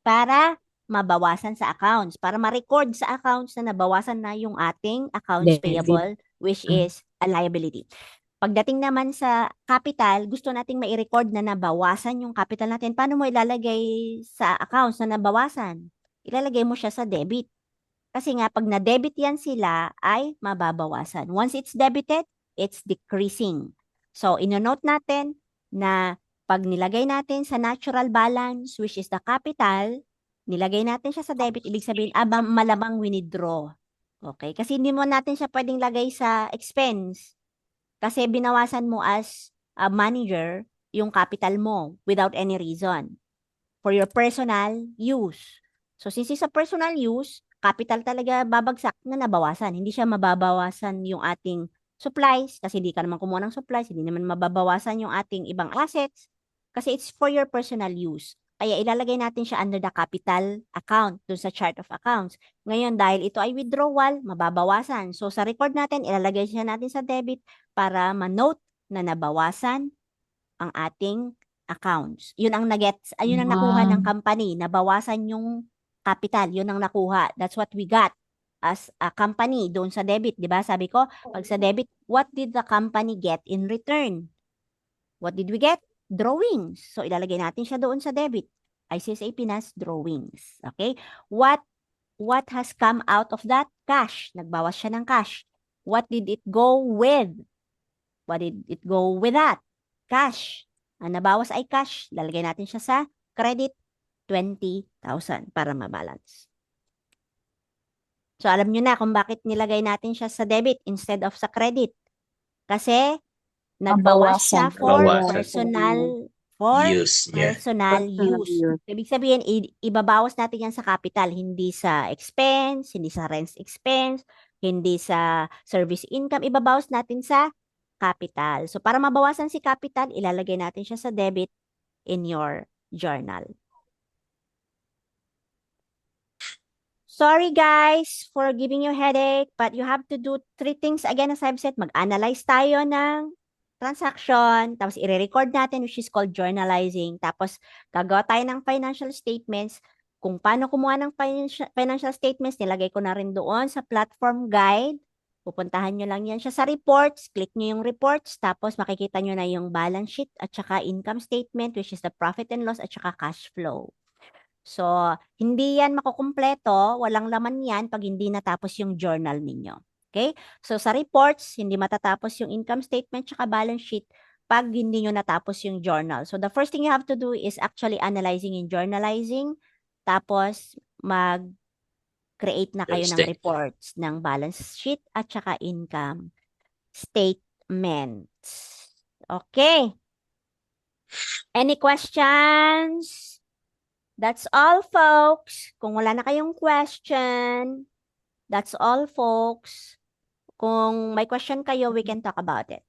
Para mabawasan sa accounts. Para ma-record sa accounts na nabawasan na yung ating accounts Debit. payable which is a liability. Pagdating naman sa capital, gusto nating mai-record na nabawasan yung capital natin. Paano mo ilalagay sa accounts na nabawasan? Ilalagay mo siya sa debit. Kasi nga, pag na-debit yan sila, ay mababawasan. Once it's debited, it's decreasing. So, ino-note natin na pag nilagay natin sa natural balance, which is the capital, nilagay natin siya sa debit, ibig sabihin, malamang winidraw. Okay? Kasi hindi mo natin siya pwedeng lagay sa expense. Kasi binawasan mo as a manager yung capital mo without any reason for your personal use. So since it's a personal use, capital talaga babagsak na nabawasan. Hindi siya mababawasan yung ating supplies kasi hindi ka naman kumuha ng supplies, hindi naman mababawasan yung ating ibang assets kasi it's for your personal use. Kaya ilalagay natin siya under the capital account dun sa chart of accounts. Ngayon, dahil ito ay withdrawal, mababawasan. So sa record natin, ilalagay siya natin sa debit para ma-note na nabawasan ang ating accounts. Yun ang yun ang nakuha ng company. Nabawasan yung capital. Yun ang nakuha. That's what we got as a company doon sa debit. Diba? Sabi ko, pag sa debit, what did the company get in return? What did we get? Drawings. So, ilalagay natin siya doon sa debit. ICSA Pinas drawings. Okay? What has come out of that? Cash. Nagbawas siya ng cash. What did it go with? What did it go with that? Cash. Ang nabawas ay cash. Lalagay natin siya sa credit 20,000 para mabalance. So, alam nyo na kung bakit nilagay natin siya sa debit instead of sa credit. Kasi, nagbawas siya for personal use. Ibig sabihin, ibabawas natin yan sa capital, hindi sa expense, hindi sa rent expense, hindi sa service income, ibabawas natin sa capital. So, para mabawasan si capital, ilalagay natin siya sa debit in your journal. Sorry guys for giving you headache, but you have to do 3 things again as I've said. Mag-analyze tayo ng transaction, tapos i-record natin which is called journalizing, tapos gagawa tayo ng financial statements. Kung paano kumuha ng financial statements, nilagay ko na rin doon sa platform guide. Pupuntahan nyo lang yan siya sa reports, click nyo yung reports, tapos makikita nyo na yung balance sheet at saka income statement which is the profit and loss at saka cash flow. So, hindi yan makukumpleto, walang laman yan pag hindi natapos yung journal ninyo. Okay? So, sa reports, hindi matatapos yung income statement tsaka balance sheet pag hindi nyo natapos yung journal. So, the first thing you have to do is actually analyzing and journalizing. Tapos, mag-create na kayo ng reports ng balance sheet at saka income statements. Okay. Any questions? That's all, folks. Kung wala na kayong question, that's all, folks. Kung may question kayo, we can talk about it.